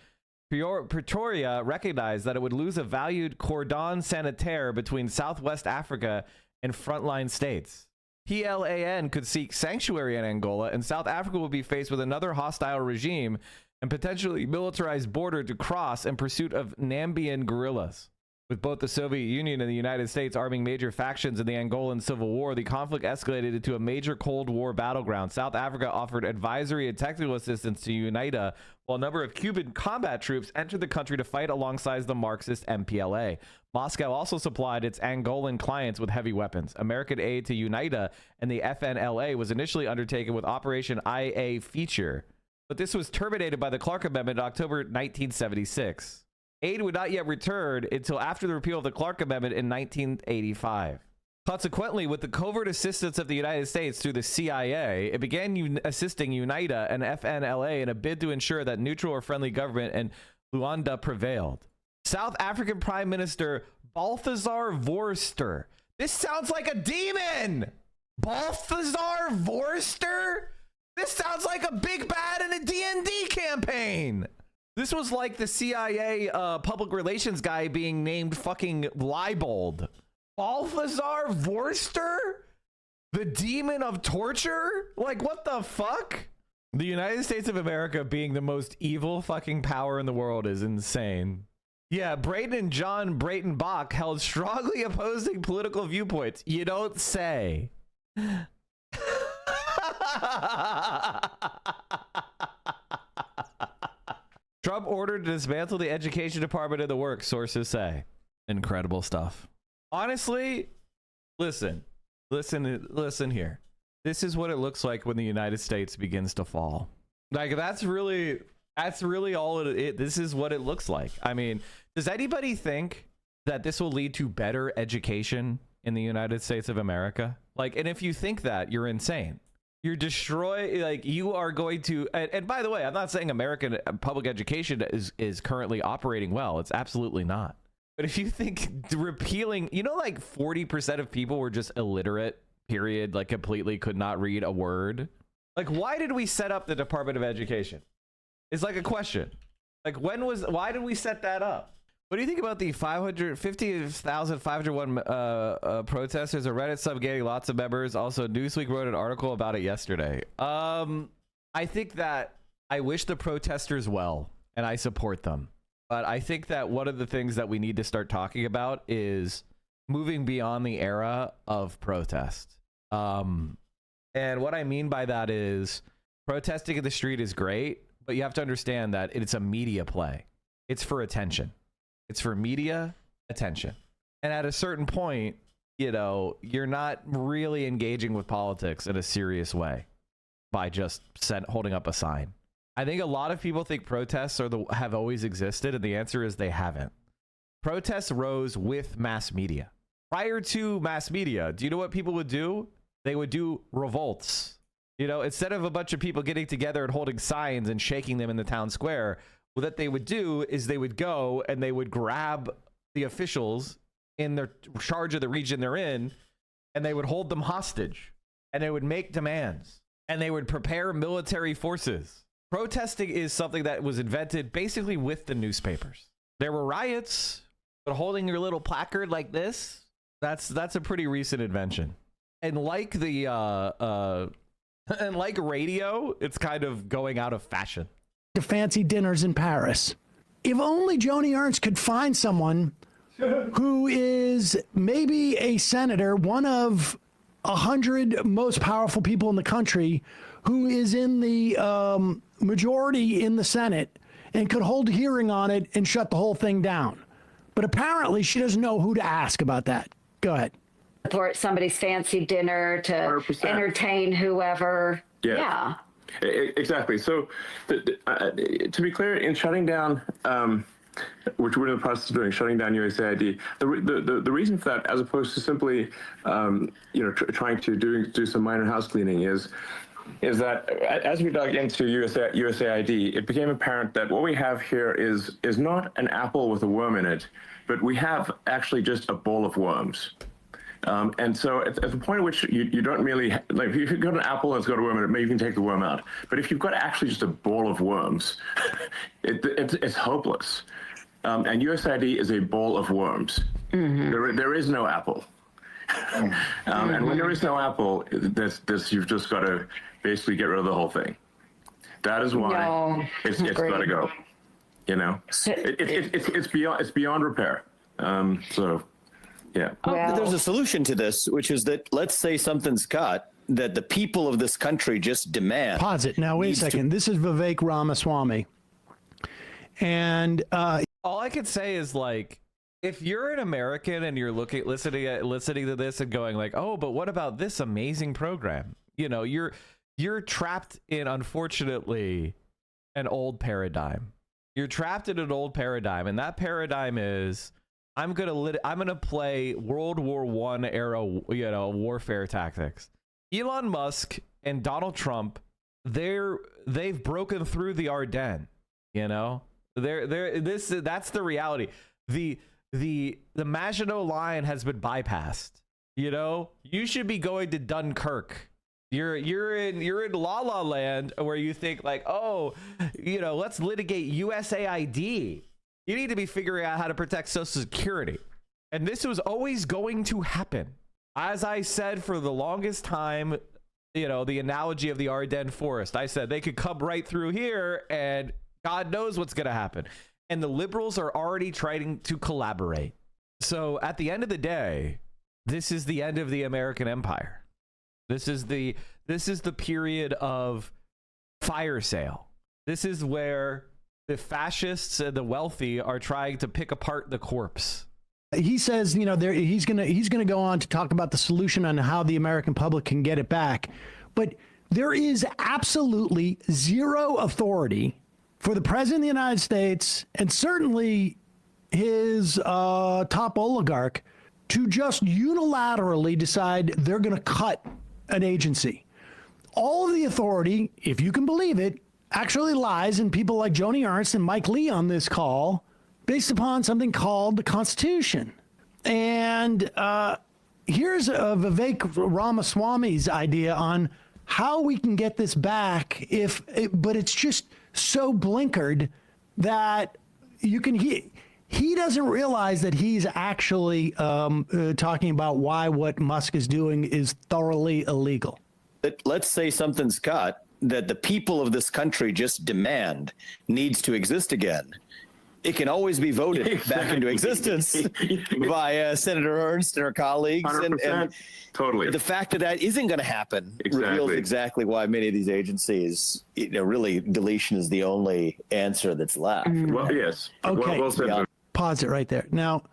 Pretoria recognized that it would lose a valued cordon sanitaire between Southwest Africa and frontline states. PLAN could seek sanctuary in Angola, and South Africa would be faced with another hostile regime and potentially militarized border to cross in pursuit of Namibian guerrillas. With both the Soviet Union and the United States arming major factions in the Angolan Civil War, the conflict escalated into a major Cold War battleground. South Africa offered advisory and technical assistance to UNITA, while a number of Cuban combat troops entered the country to fight alongside the Marxist MPLA. Moscow also supplied its Angolan clients with heavy weapons. American aid to UNITA and the FNLA was initially undertaken with Operation IA Feature, but this was terminated by the Clark Amendment in October 1976. Aid would not yet return until after the repeal of the Clark Amendment in 1985. Consequently, with the covert assistance of the United States through the CIA, it began assisting UNITA and FNLA in a bid to ensure that neutral or friendly government in Luanda prevailed. South African Prime Minister Balthazar Vorster. This sounds like a demon! Balthazar Vorster? This sounds like a big bad in a D&D campaign! This was like the CIA public relations guy being named fucking Leibold. Balthazar Vorster? The demon of torture? Like, what the fuck? The United States of America being the most evil fucking power in the world is insane. Yeah, Brayden and John Brayton Bach held strongly opposing political viewpoints. You don't say. Trump ordered to dismantle the education department of the works, sources say. Incredible stuff. Honestly, listen here. This is what it looks like when the United States begins to fall. Like, that's really all this is what it looks like. I mean, does anybody think that this will lead to better education in the United States of America? Like, and if you think that, you're insane. You're you are going to, and by the way, I'm not saying American public education is currently operating well. It's absolutely not. But if you think repealing, like 40% of people were just illiterate, period, like completely could not read a word. Like, why did we set up the Department of Education? It's like a question. Like, why did we set that up? What do you think about the 50,501 protesters? A Reddit sub gaining lots of members. Also, Newsweek wrote an article about it yesterday. I think that I wish the protesters well, and I support them. But I think that one of the things that we need to start talking about is moving beyond the era of protest. And what I mean by that is protesting in the street is great, but you have to understand that it's a media play. It's for attention. It's for media attention. And at a certain point, you're not really engaging with politics in a serious way by just holding up a sign. I think a lot of people think protests have always existed, and the answer is they haven't. Protests rose with mass media. Prior to mass media, do you know what people would do? They would do revolts. You know, instead of a bunch of people getting together and holding signs and shaking them in the town square, what they would do is they would go and they would grab the officials in their charge of the region they're in, and they would hold them hostage, and they would make demands, and they would prepare military forces. Protesting is something that was invented basically with the newspapers. There were riots, but holding your little placard like this, that's a pretty recent invention. And like the and like radio, it's kind of going out of fashion. To fancy dinners in Paris. If only Joni Ernst could find someone who is maybe a senator, one of 100 most powerful people in the country, who is in the majority in the Senate and could hold a hearing on it and shut the whole thing down. But apparently she doesn't know who to ask about that. Go ahead. Support somebody's fancy dinner to 100%. Entertain whoever. Yeah. Exactly. So, to be clear, in shutting down, which we're in the process of doing, shutting down USAID, the reason for that, as opposed to simply, trying to do some minor house cleaning, is that as we dug into USAID, it became apparent that what we have here is not an apple with a worm in it, but we have actually just a bowl of worms. And so at the point at which you don't really, like, if you've got an apple and it's got a worm in it, maybe you can take the worm out. But if you've got actually just a bowl of worms, it's hopeless. And USAID is a bowl of worms. Mm-hmm. There is no apple. And when there is no apple, you've just got to basically get rid of the whole thing. That is why it's got to go. You know, it's beyond repair. Yeah. Well, there's a solution to this, which is that let's say something's cut that the people of this country just demand. Pause it. Now, wait a second. This is Vivek Ramaswamy. And all I can say is, like, if you're an American and you're listening to this and going like, oh, but what about this amazing program? You know, you're trapped in, unfortunately, an old paradigm. You're trapped in an old paradigm, and that paradigm is, I'm gonna play World War I era, warfare tactics. Elon Musk and Donald Trump, they've broken through the Ardennes. You know, that's the reality. The Maginot Line has been bypassed. You know, you should be going to Dunkirk. You're in La La Land, where you think like, oh, let's litigate USAID. You need to be figuring out how to protect Social Security. And this was always going to happen. As I said for the longest time, the analogy of the Ardennes forest, I said they could come right through here and God knows what's going to happen. And the liberals are already trying to collaborate. So at the end of the day, this is the end of the American empire. This is the period of fire sale. This is where the fascists and the wealthy are trying to pick apart the corpse. He says, he's gonna go on to talk about the solution on how the American public can get it back. But there is absolutely zero authority for the president of the United States, and certainly his top oligarch, to just unilaterally decide they're going to cut an agency. All of the authority, if you can believe it, actually lies in people like Joni Ernst and Mike Lee on this call, based upon something called the Constitution. And here's Vivek Ramaswamy's idea on how we can get this back, but it's just so blinkered that you can he doesn't realize that he's actually talking about why what Musk is doing is thoroughly illegal. Let's say something's cut that the people of this country just demand needs to exist again. It can always be voted back into existence by Senator Ernst and her colleagues. 100%. And totally. The fact that isn't going to happen reveals exactly why many of these agencies, really, deletion is the only answer that's left. Well, yes. Okay. Well said. Pause it right there. Now,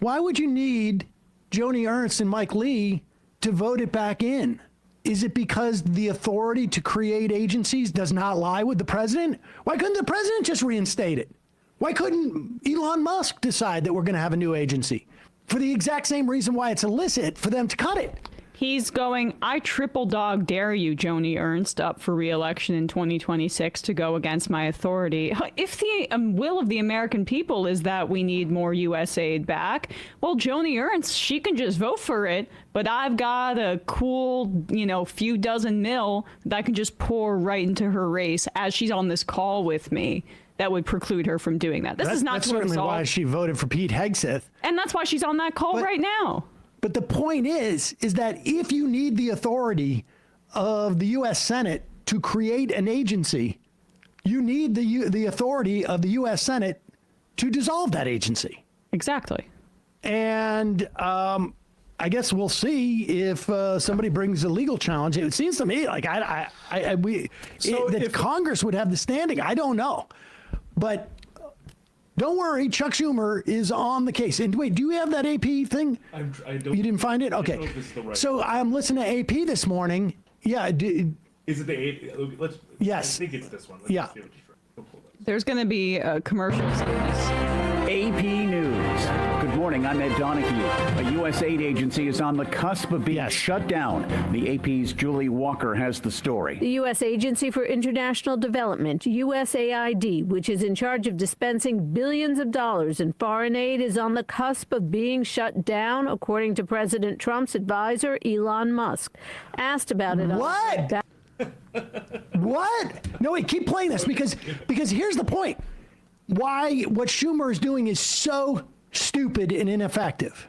why would you need Joni Ernst and Mike Lee to vote it back in? Is it because the authority to create agencies does not lie with the president? Why couldn't the president just reinstate it? Why couldn't Elon Musk decide that we're going to have a new agency? For the exact same reason why it's illicit for them to cut it. He's going, I triple dog dare you, Joni Ernst, up for re-election in 2026 to go against my authority. If the will of the American people is that we need more USAID back, well, Joni Ernst, she can just vote for it, but I've got a cool, few dozen mil that I can just pour right into her race as she's on this call with me. That would preclude her from doing that. That's certainly why she voted for Pete Hegseth. And that's why she's on that call right now. But the point is that if you need the authority of the U.S. Senate to create an agency, you need the authority of the U.S. Senate to dissolve that agency. Exactly. And I guess we'll see if somebody brings a legal challenge. It seems to me like that Congress would have the standing. I don't know. But don't worry, Chuck Schumer is on the case. And wait, do you have that AP thing? I don't. You didn't find it? Okay. I don't know if this is the right So I'm listening to AP this morning. Yeah. Is it the AP? Yes. I think it's this one. Yeah. See what you're trying. There's going to be commercials in this. AP News. Good morning, I'm Ed Donahue. A USAID agency is on the cusp of being shut down. The AP's Julie Walker has the story. The U.S. Agency for International Development, USAID, which is in charge of dispensing billions of dollars in foreign aid, is on the cusp of being shut down, according to President Trump's advisor, Elon Musk. Asked about it. What? What? No, wait, keep playing this because here's the point. Why what Schumer is doing is so stupid and ineffective.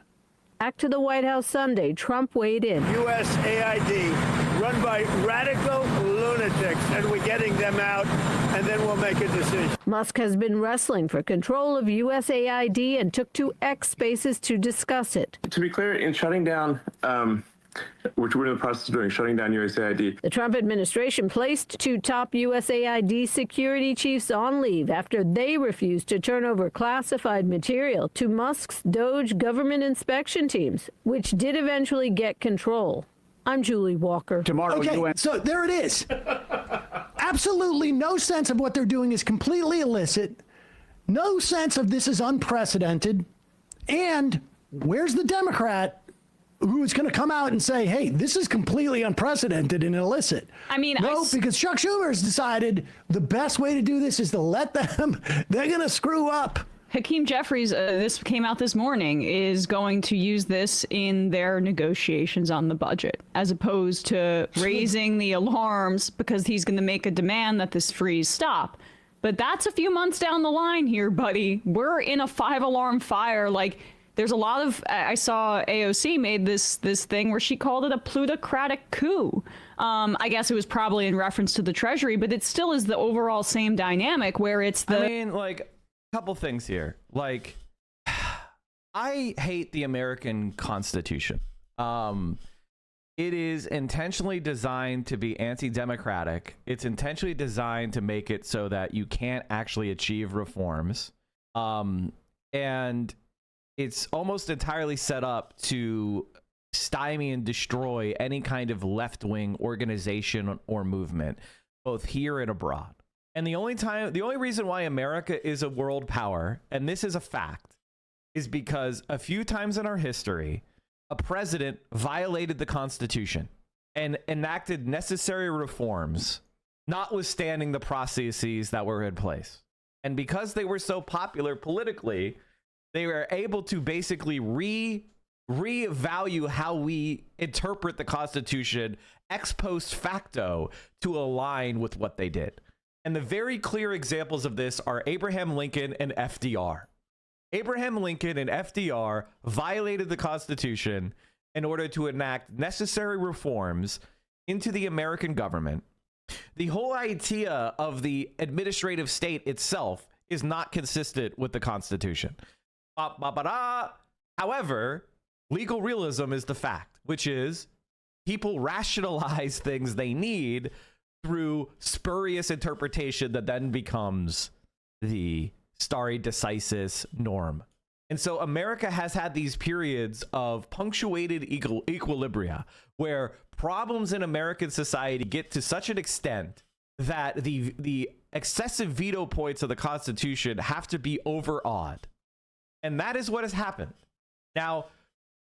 Back to the White House Sunday, Trump weighed in. USAID, run by radical lunatics, and we're getting them out, and then we'll make a decision. Musk has been wrestling for control of USAID and took to X Spaces to discuss it. To be clear, in shutting down, which we're in the process of doing, shutting down USAID. The Trump administration placed 2 top USAID security chiefs on leave after they refused to turn over classified material to Musk's DOJ government inspection teams, which did eventually get control. I'm Julie Walker. Tomorrow, okay, so there it is. Absolutely no sense of what they're doing is completely illicit. No sense of this is unprecedented. And where's the Democrat who is going to come out and say, hey, this is completely unprecedented and illicit? I mean, because Chuck Schumer has decided the best way to do this is to let them, they're going to screw up. Hakeem Jeffries, this came out this morning, is going to use this in their negotiations on the budget, as opposed to raising the alarms because he's going to make a demand that this freeze stop. But that's a few months down the line here, buddy. We're in a 5-alarm fire. Like, there's a lot of, I saw AOC made this thing where she called it a plutocratic coup. I guess it was probably in reference to the Treasury, but it still is the overall same dynamic where it's the... I mean, like, a couple things here. Like, I hate the American Constitution. It is intentionally designed to be anti-democratic. It's intentionally designed to make it so that you can't actually achieve reforms. And it's almost entirely set up to stymie and destroy any kind of left-wing organization or movement, both here and abroad. And the only reason why America is a world power, and this is a fact, is because a few times in our history, a president violated the Constitution and enacted necessary reforms, notwithstanding the processes that were in place. And because they were so popular politically, they were able to basically revalue how we interpret the Constitution ex post facto to align with what they did. And the very clear examples of this are Abraham Lincoln and FDR. Abraham Lincoln and FDR violated the Constitution in order to enact necessary reforms into the American government. The whole idea of the administrative state itself is not consistent with the Constitution. However, legal realism is the fact, which is people rationalize things they need through spurious interpretation that then becomes the stare decisis norm. And so America has had these periods of punctuated equilibria where problems in American society get to such an extent that the excessive veto points of the Constitution have to be overawed. And that is what has happened. Now,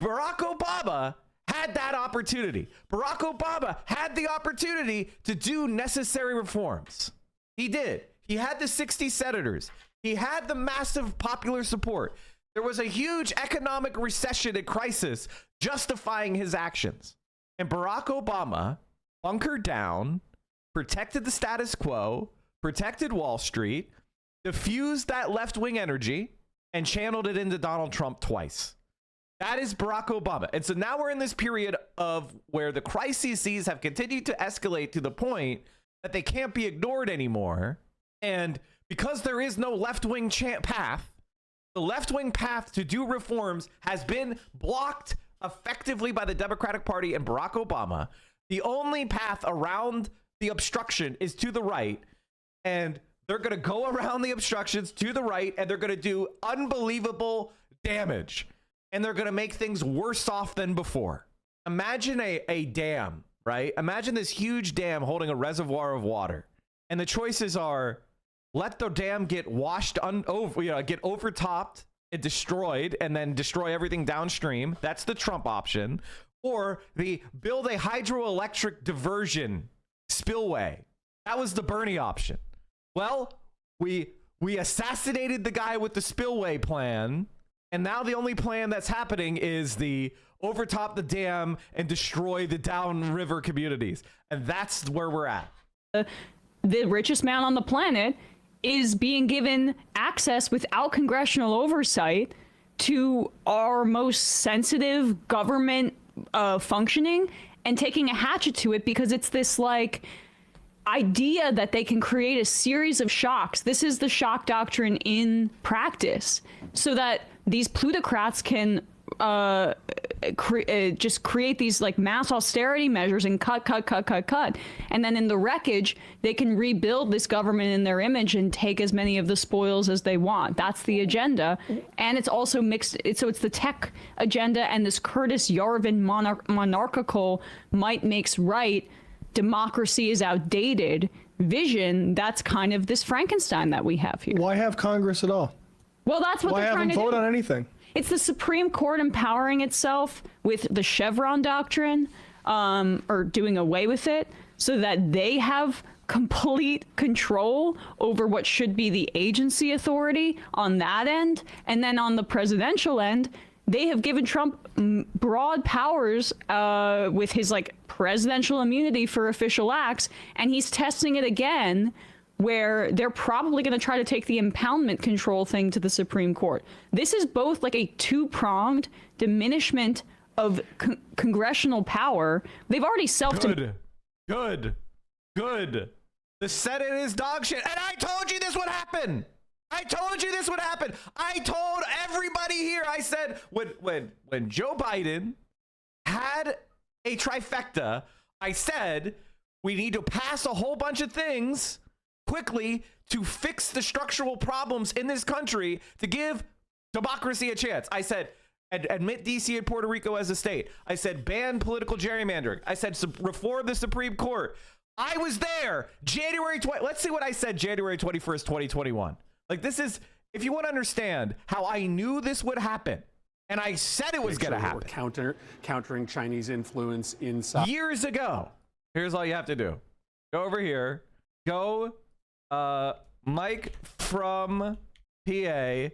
Barack Obama had that opportunity. Barack Obama had the opportunity to do necessary reforms. He did. He had the 60 senators. He had the massive popular support. There was a huge economic recession and crisis justifying his actions. And Barack Obama bunkered down, protected the status quo, protected Wall Street, diffused that left-wing energy, and channeled it into Donald Trump twice. That is Barack Obama. And so now we're in this period of where the crises have continued to escalate to the point that they can't be ignored anymore. And because there is no left-wing path, the left-wing path to do reforms has been blocked effectively by the Democratic Party and Barack Obama. The only path around the obstruction is to the right, and they're going to go around the obstructions to the right, and they're going to do unbelievable damage, and they're going to make things worse off than before. Imagine a dam, right? Imagine this huge dam holding a reservoir of water, and the choices are let the dam get washed get overtopped and destroyed, and then destroy everything downstream. That's the Trump option. Or the build a hydroelectric diversion spillway. That was the Bernie option. Well, we assassinated the guy with the spillway plan, and now the only plan that's happening is the overtop the dam and destroy the downriver communities. And that's where we're at. The richest man on the planet is being given access without congressional oversight to our most sensitive government functioning, and taking a hatchet to it because it's this like idea that they can create a series of shocks. This is the shock doctrine in practice, so that these plutocrats can just create these like mass austerity measures and cut. And then in the wreckage, they can rebuild this government in their image and take as many of the spoils as they want. That's the agenda. And it's also mixed. So it's the tech agenda and this Curtis Yarvin monarchical might makes right, democracy is outdated vision. That's kind of this Frankenstein that we have here. Why have Congress at all? Well, that's what they're trying to do. Why haven't voted on anything? It's the Supreme Court empowering itself with the Chevron doctrine, or doing away with it, so that they have complete control over what should be the agency authority on that end. And then on the presidential end, they have given Trump broad powers with his like presidential immunity for official acts, and he's testing it again, where they're probably going to try to take the impoundment control thing to the Supreme Court. This is both like a two-pronged diminishment of congressional power. They've already Good. The Senate is dog shit. And I told you this would happen. I told everybody here. I said when Joe Biden had a trifecta, I said we need to pass a whole bunch of things quickly to fix the structural problems in this country to give democracy a chance. I said, admit DC and Puerto Rico as a state. I said, ban political gerrymandering. I said, reform the Supreme Court. I was there January 20. Let's see what I said January 21st, 2021. Like, this is, if you want to understand how I knew this would happen, and I said it was going to happen. Countering Chinese influence inside. Years ago. Here's all you have to do. Go over here. Go Mike from PA.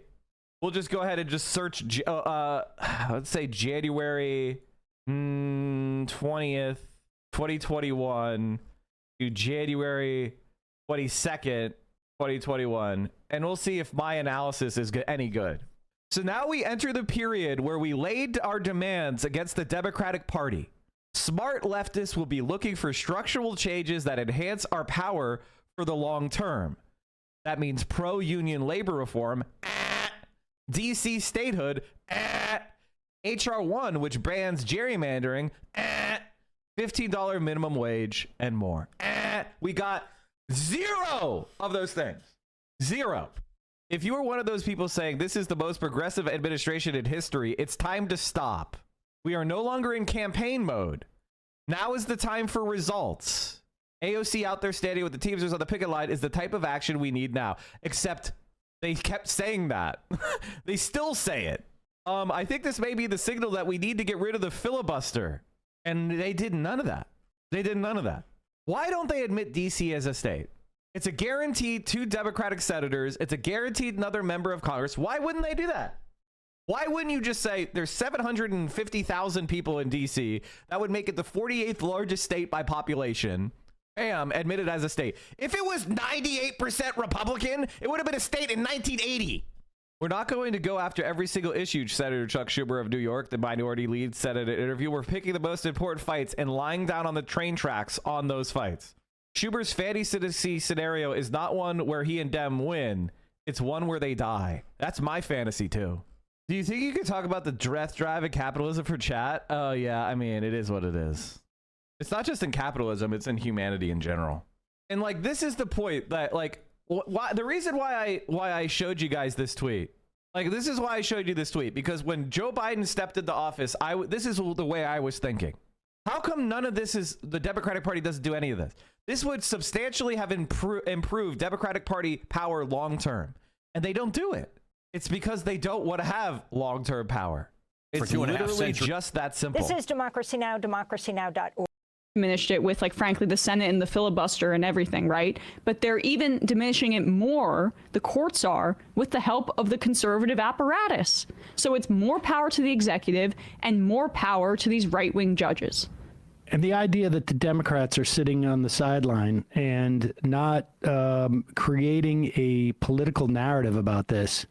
We'll just go ahead and just search let's say January 20th 2021 to January 22nd 2021, and we'll see if my analysis is any good. So now we enter the period where we laid our demands against the Democratic Party. Smart leftists will be looking for structural changes that enhance our power for the long term. That means pro-union labor reform, DC statehood, HR 1, which bans gerrymandering, $15 minimum wage, and more. We got zero of those things. Zero. If you are one of those people saying this is the most progressive administration in history, it's time to stop. We are no longer in campaign mode. Now is the time for results. AOC out there standing with the Teamsters on the picket line is the type of action we need now. Except they kept saying that. They still say it. I think this may be the signal that we need to get rid of the filibuster. And they did none of that. They did none of that. Why don't they admit DC as a state? It's a guaranteed 2 Democratic senators. It's a guaranteed another member of Congress. Why wouldn't they do that? Why wouldn't you just say there's 750,000 people in DC? That would make it the 48th largest state by population. Bam, admitted as a state. If it was 98% Republican, it would have been a state in 1980. We're not going to go after every single issue, Senator Chuck Schumer of New York, the minority lead, said in an interview. We're picking the most important fights and lying down on the train tracks on those fights. Schumer's fantasy scenario is not one where he and Dem win. It's one where they die. That's my fantasy, too. Do you think you could talk about the death drive and capitalism for chat? Oh, yeah. I mean, it is what it is. It's not just in capitalism. It's in humanity in general. And, like, this is the point that, like, the reason why I showed you guys this tweet, like, this is why I showed you this tweet, because when Joe Biden stepped into office, this is the way I was thinking. How come none of this is, the Democratic Party doesn't do any of this? This would substantially have improved Democratic Party power long term, and they don't do it. It's because they don't want to have long term power. It's literally just that simple. This is Democracy Now!, democracynow.org. Diminished it with, like, frankly, the Senate and the filibuster and everything, right? But they're even diminishing it more, the courts are, with the help of the conservative apparatus. So it's more power to the executive and more power to these right-wing judges. And the idea that the Democrats are sitting on the sideline and not creating a political narrative about this,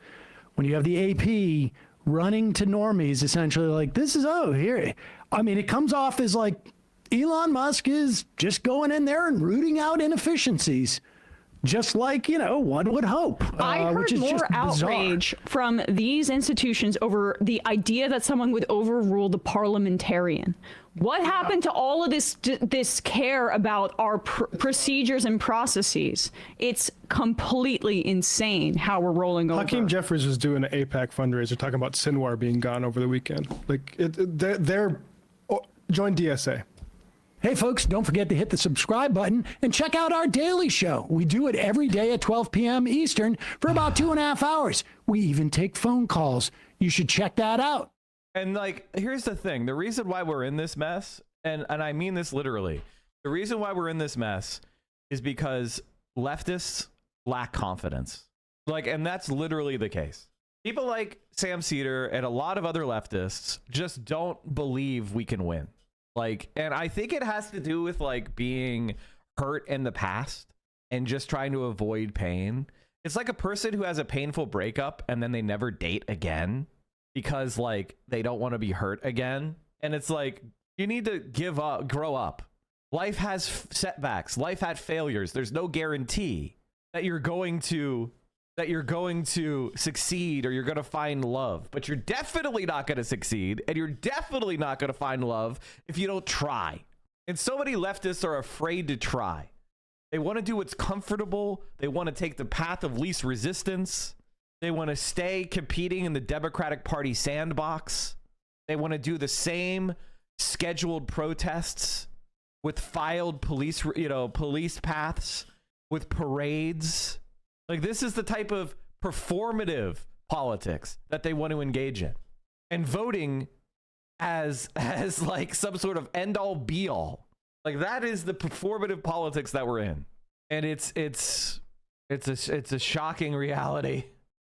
when you have the AP running to normies, essentially like, this is, oh, here. I mean, it comes off as like, Elon Musk is just going in there and rooting out inefficiencies, just like, you know, one would hope. I heard more outrage from these institutions over the idea that someone would overrule the parliamentarian. What happened to all of this care about our procedures and processes? It's completely insane how we're rolling over. Hakeem Jeffries was doing an AIPAC fundraiser talking about Sinwar being gone over the weekend. Like, they're join DSA. Hey, folks, don't forget to hit the subscribe button and check out our daily show. We do it every day at 12 p.m. Eastern for about 2.5 hours. We even take phone calls. You should check that out. And, like, here's the thing. The reason why we're in this mess, and I mean this literally, the reason why we're in this mess is because leftists lack confidence. Like, and that's literally the case. People like Sam Cedar and a lot of other leftists just don't believe we can win. Like, and I think it has to do with, like, being hurt in the past and just trying to avoid pain. It's like a person who has a painful breakup and then they never date again because, like, they don't want to be hurt again. And it's like, you need to give up, grow up. Life has setbacks. Life had failures. There's no guarantee that you're going to succeed or you're going to find love, but you're definitely not going to succeed, and you're definitely not going to find love if you don't try. And so many leftists are afraid to try. They want to do what's comfortable. They want to take the path of least resistance. They want to stay competing in the Democratic Party sandbox. They want to do the same scheduled protests with filed police paths, with parades. Like, this is the type of performative politics that they want to engage in, and voting as like some sort of end all be all. Like, that is the performative politics that we're in, and it's a shocking reality.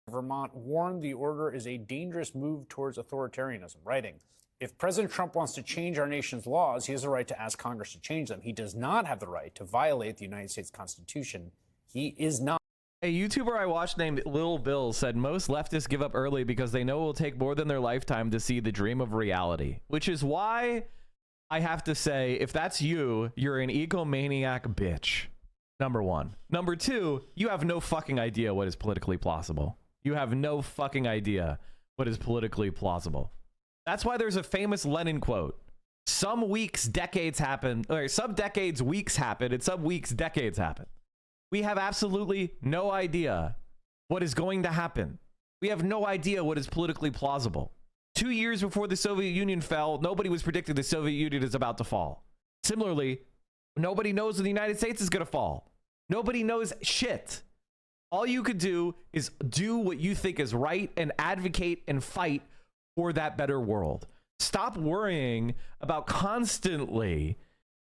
Vermont warned the order is a dangerous move towards authoritarianism, writing, "If President Trump wants to change our nation's laws, he has a right to ask Congress to change them. He does not have the right to violate the United States Constitution. He is not." A YouTuber I watched named Lil Bill said most leftists give up early because they know it will take more than their lifetime to see the dream of reality, which is why I have to say, if that's you, you're an egomaniac bitch. Number one. Number two, you have no fucking idea what is politically plausible. You have no fucking idea what is politically plausible. That's why there's a famous Lenin quote. Some weeks, decades happen, or some decades, weeks happen, and some weeks, decades happen. We have absolutely no idea what is going to happen. We have no idea what is politically plausible. 2 years before the Soviet Union fell, nobody was predicting the Soviet Union is about to fall. Similarly, nobody knows when the United States is going to fall. Nobody knows shit. All you could do is do what you think is right and advocate and fight for that better world. Stop worrying about constantly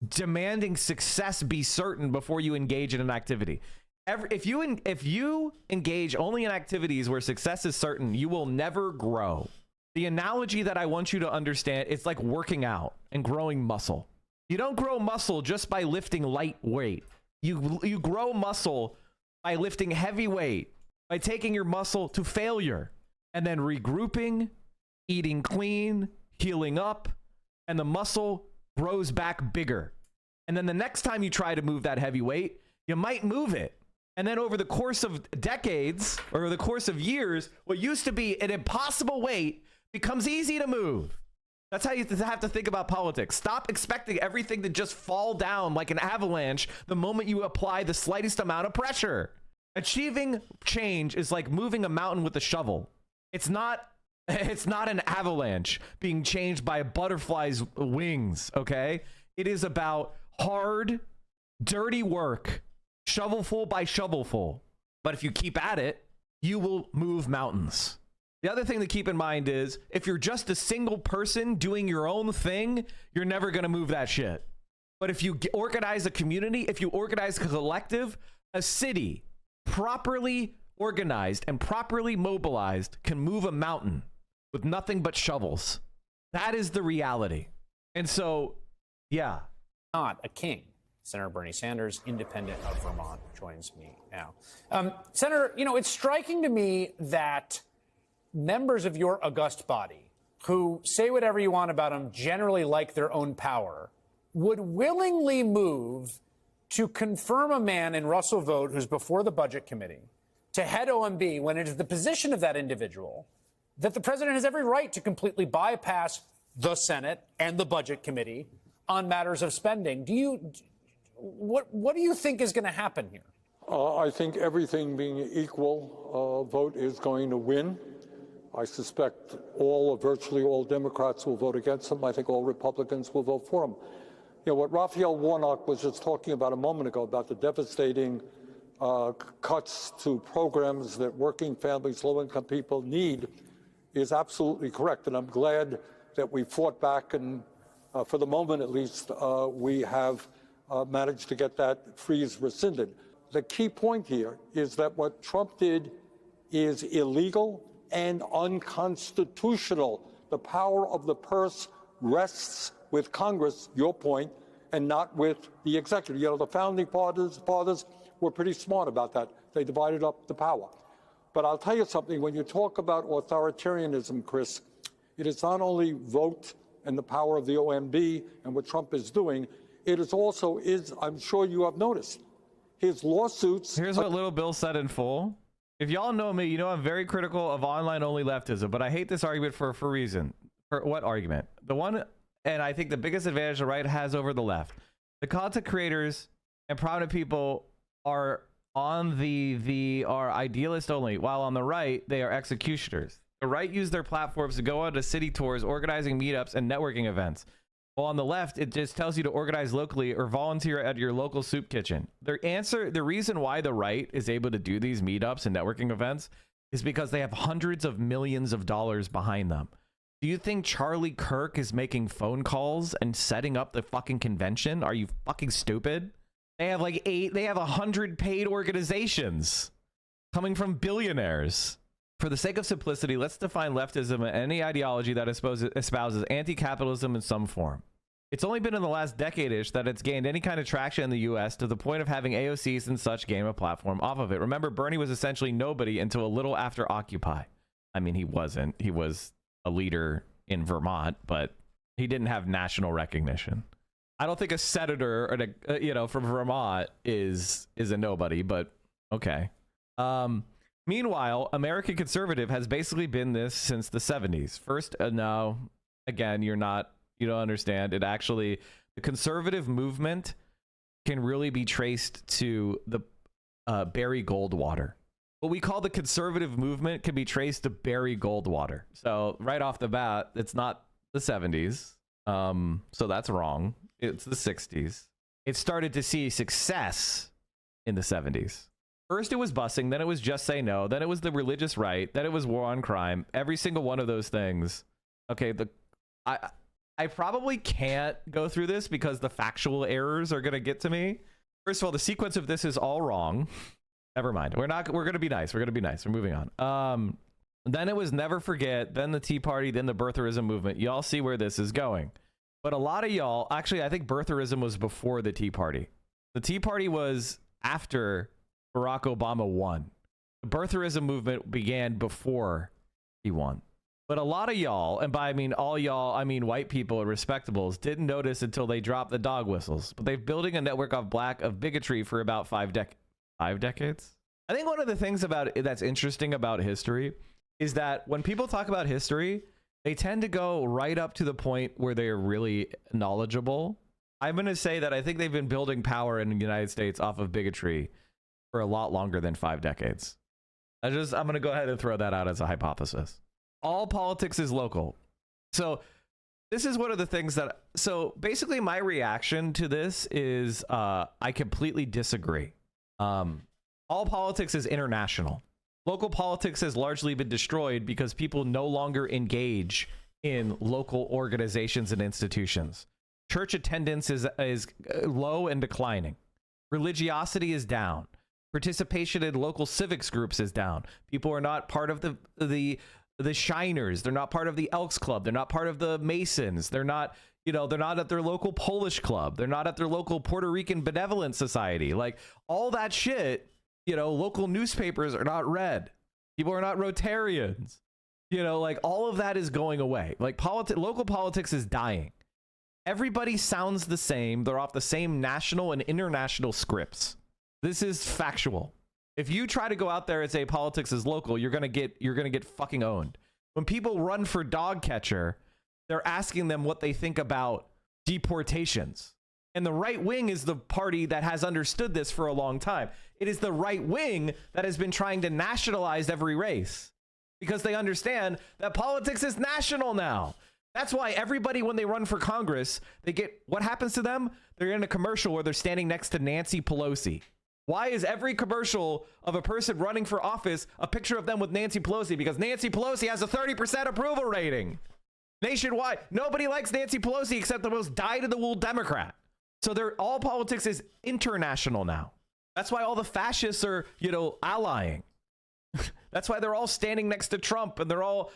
demanding success be certain before you engage in an activity. If you engage only in activities where success is certain, you will never grow. The analogy that I want you to understand, it's like working out and growing muscle. You don't grow muscle just by lifting light weight. You grow muscle by lifting heavy weight, by taking your muscle to failure and then regrouping, eating clean, healing up, and the muscle grows back bigger. And then the next time you try to move that heavy weight, you might move it. And then over the course of decades or the course of years, what used to be an impossible weight becomes easy to move. That's how you have to think about politics. Stop expecting everything to just fall down like an avalanche the moment you apply the slightest amount of pressure. Achieving change is like moving a mountain with a shovel. It's not an avalanche being changed by a butterfly's wings, okay? It is about hard, dirty work, shovelful by shovelful. But if you keep at it, you will move mountains. The other thing to keep in mind is if you're just a single person doing your own thing, you're never going to move that shit. But if you organize a community, if you organize a collective, a city properly organized and properly mobilized can move a mountain with nothing but shovels. That is the reality. And so, yeah. Not a king. Senator Bernie Sanders, independent of Vermont, joins me now. Senator, it's striking to me that members of your august body, who say whatever you want about them, generally like their own power, would willingly move to confirm a man in Russell Vought, who's before the Budget Committee, to head OMB when it is the position of that individual that the president has every right to completely bypass the Senate and the Budget Committee on matters of spending. What do you think is going to happen here? I think everything being equal, Vought is going to win. I suspect virtually all Democrats will vote against him. I think all Republicans will vote for him. What Raphael Warnock was just talking about a moment ago about the devastating cuts to programs that working families, low-income people need is absolutely correct. And I'm glad that we fought back and, for the moment at least, we have managed to get that freeze rescinded. The key point here is that what Trump did is illegal and unconstitutional. The power of the purse rests with Congress, your point, and not with the executive. The founding fathers were pretty smart about that. They divided up the power. But I'll tell you something, when you talk about authoritarianism, Chris, it is not only Vought and the power of the OMB and what Trump is doing, it is also, I'm sure you have noticed, his lawsuits. Here's what Little Bill said in full. If y'all know me, you know I'm very critical of online-only leftism, but I hate this argument for a reason. For what argument? The one, and I think the biggest advantage the right has over the left. The content creators and prominent people are on are idealist only, while on the right, they are executioners. The right use their platforms to go on to city tours, organizing meetups and networking events. While on the left, it just tells you to organize locally or volunteer at your local soup kitchen. The reason why the right is able to do these meetups and networking events is because they have hundreds of millions of dollars behind them. Do you think Charlie Kirk is making phone calls and setting up the fucking convention? Are you fucking stupid? They have they have 100 paid organizations coming from billionaires. For the sake of simplicity, let's define leftism as any ideology that espouses anti-capitalism in some form. It's only been in the last decade-ish that it's gained any kind of traction in the US to the point of having AOCs and such gain a platform off of it. Remember, Bernie was essentially nobody until a little after Occupy. I mean, he wasn't. He was a leader in Vermont, but he didn't have national recognition. I don't think a senator or from Vermont is a nobody, but okay. Meanwhile, American conservative has basically been this since the 70s. First, no, again, you don't understand. It actually, the conservative movement can really be traced to the Barry Goldwater. What we call the conservative movement can be traced to Barry Goldwater. So right off the bat, it's not the 70s. So that's wrong. It's the 60s. It started to see success in the 70s. First it was busing, then it was just say no, then it was the religious right, then it was war on crime. Every single one of those things. Okay, the I probably can't go through this because the factual errors are going to get to me. First of all, the sequence of this is all wrong. Never mind. We're going to be nice. We're going to be nice. We're moving on. Then it was Never Forget, then the Tea Party, then the birtherism movement. Y'all see where this is going. But a lot of y'all, actually, I think birtherism was before the Tea Party. The Tea Party was after Barack Obama won. The birtherism movement began before he won. But a lot of y'all, and by I mean all y'all, I mean white people and respectables, didn't notice until they dropped the dog whistles. But they've building a network of bigotry for about 5 decades. I think one of the things about that's interesting about history is that when people talk about history, they tend to go right up to the point where they are really knowledgeable. I'm going to say that I think they've been building power in the United States off of bigotry for a lot longer than 5 decades. I'm going to go ahead and throw that out as a hypothesis. All politics is local. So this is one of the things that, so basically my reaction to this is I completely disagree. All politics is international. Local politics has largely been destroyed because people no longer engage in local organizations and institutions. Church attendance is low and declining. Religiosity is down. Participation in local civics groups is down. People are not part of the Shiners. They're not part of the Elks Club. They're not part of the Masons. They're not, they're not at their local Polish club. They're not at their local Puerto Rican Benevolent Society. Like all that shit, local newspapers are not read. People are not Rotarians. Like all of that is going away. Like local politics is dying. Everybody sounds the same. They're off the same national and international scripts. This is factual. If you try to go out there and say politics is local, you're gonna get fucking owned. When people run for dog catcher, they're asking them what they think about deportations. And the right wing is the party that has understood this for a long time. It is the right wing that has been trying to nationalize every race because they understand that politics is national now. That's why everybody, when they run for Congress, what happens to them? They're in a commercial where they're standing next to Nancy Pelosi. Why is every commercial of a person running for office a picture of them with Nancy Pelosi? Because Nancy Pelosi has a 30% approval rating nationwide. Nobody likes Nancy Pelosi except the most dyed-in-the-wool Democrat. So all politics is international now. That's why all the fascists are, allying. That's why they're all standing next to Trump and they're all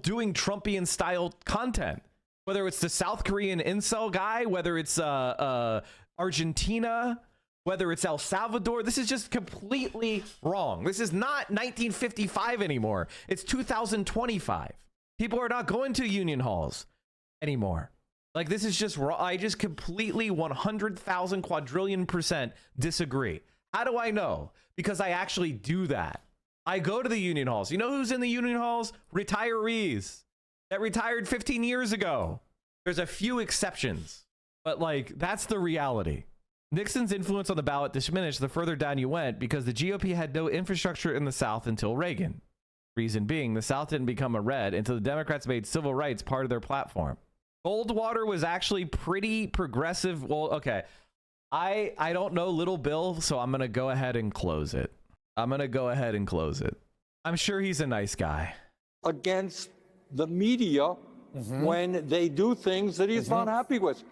doing Trumpian style content. Whether it's the South Korean incel guy, whether it's Argentina, whether it's El Salvador, this is just completely wrong. This is not 1955 anymore. It's 2025. People are not going to union halls anymore. Like, this is just wrong. I just completely 100,000 quadrillion% disagree. How do I know? Because I actually do that. I go to the union halls. You know who's in the union halls? Retirees that retired 15 years ago. There's a few exceptions, but like, that's the reality. Nixon's influence on the ballot diminished the further down you went because the GOP had no infrastructure in the South until Reagan. Reason being, the South didn't become a red until the Democrats made civil rights part of their platform. Goldwater was actually pretty progressive. Well, okay. I don't know Little Bill, so I'm going to go ahead and close it. I'm sure he's a nice guy. Against the media when they do things that he's not happy with.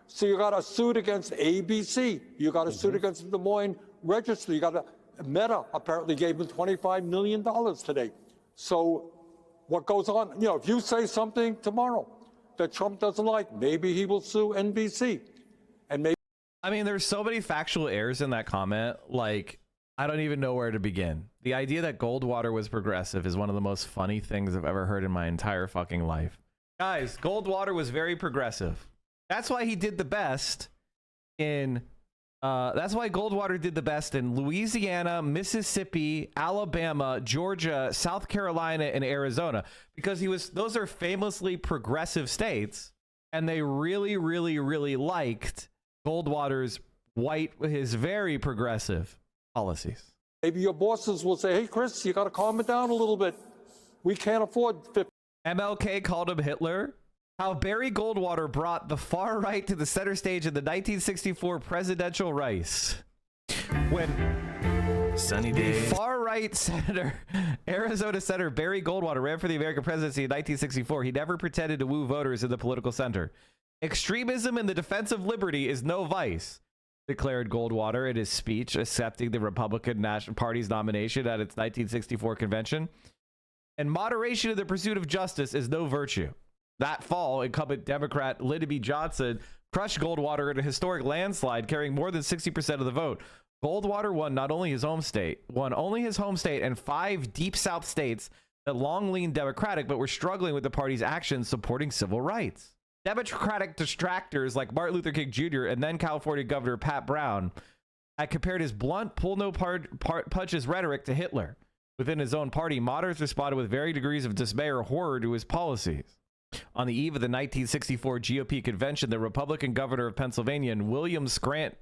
So you got a suit against ABC. You got a suit against the Des Moines Register. You got Meta apparently gave him $25 million today. So what goes on? If you say something tomorrow that Trump doesn't like, maybe he will sue NBC. And maybe. I mean, there's so many factual errors in that comment. Like, I don't even know where to begin. The idea that Goldwater was progressive is one of the most funny things I've ever heard in my entire fucking life. Guys, Goldwater was very progressive. That's why he did the best in that's why Goldwater did the best in Louisiana, Mississippi, Alabama, Georgia, South Carolina, and Arizona, because those are famously progressive states, and they really, really, really liked Goldwater's his very progressive policies. Maybe your bosses will say, hey, Chris, you got to calm it down a little bit. We can't afford 50. MLK called him Hitler. How Barry Goldwater brought the far right to the center stage in the 1964 presidential race. When Sunny day. the far right senator, Arizona Senator Barry Goldwater ran for the American presidency in 1964. He never pretended to woo voters in the political center. Extremism in the defense of liberty is no vice, declared Goldwater in his speech accepting the Republican National Party's nomination at its 1964 convention. And moderation in the pursuit of justice is no virtue. That fall, incumbent Democrat Lyndon B. Johnson crushed Goldwater in a historic landslide, carrying more than 60% of the vote. Goldwater won only his home state and 5 deep South states that long leaned Democratic but were struggling with the party's actions supporting civil rights. Democratic distractors like Martin Luther King Jr. and then California Governor Pat Brown had compared his blunt, pull-no-punches rhetoric to Hitler. Within his own party, moderates responded with varying degrees of dismay or horror to his policies. On the eve of the 1964 GOP convention, the Republican governor of Pennsylvania, William Scranton,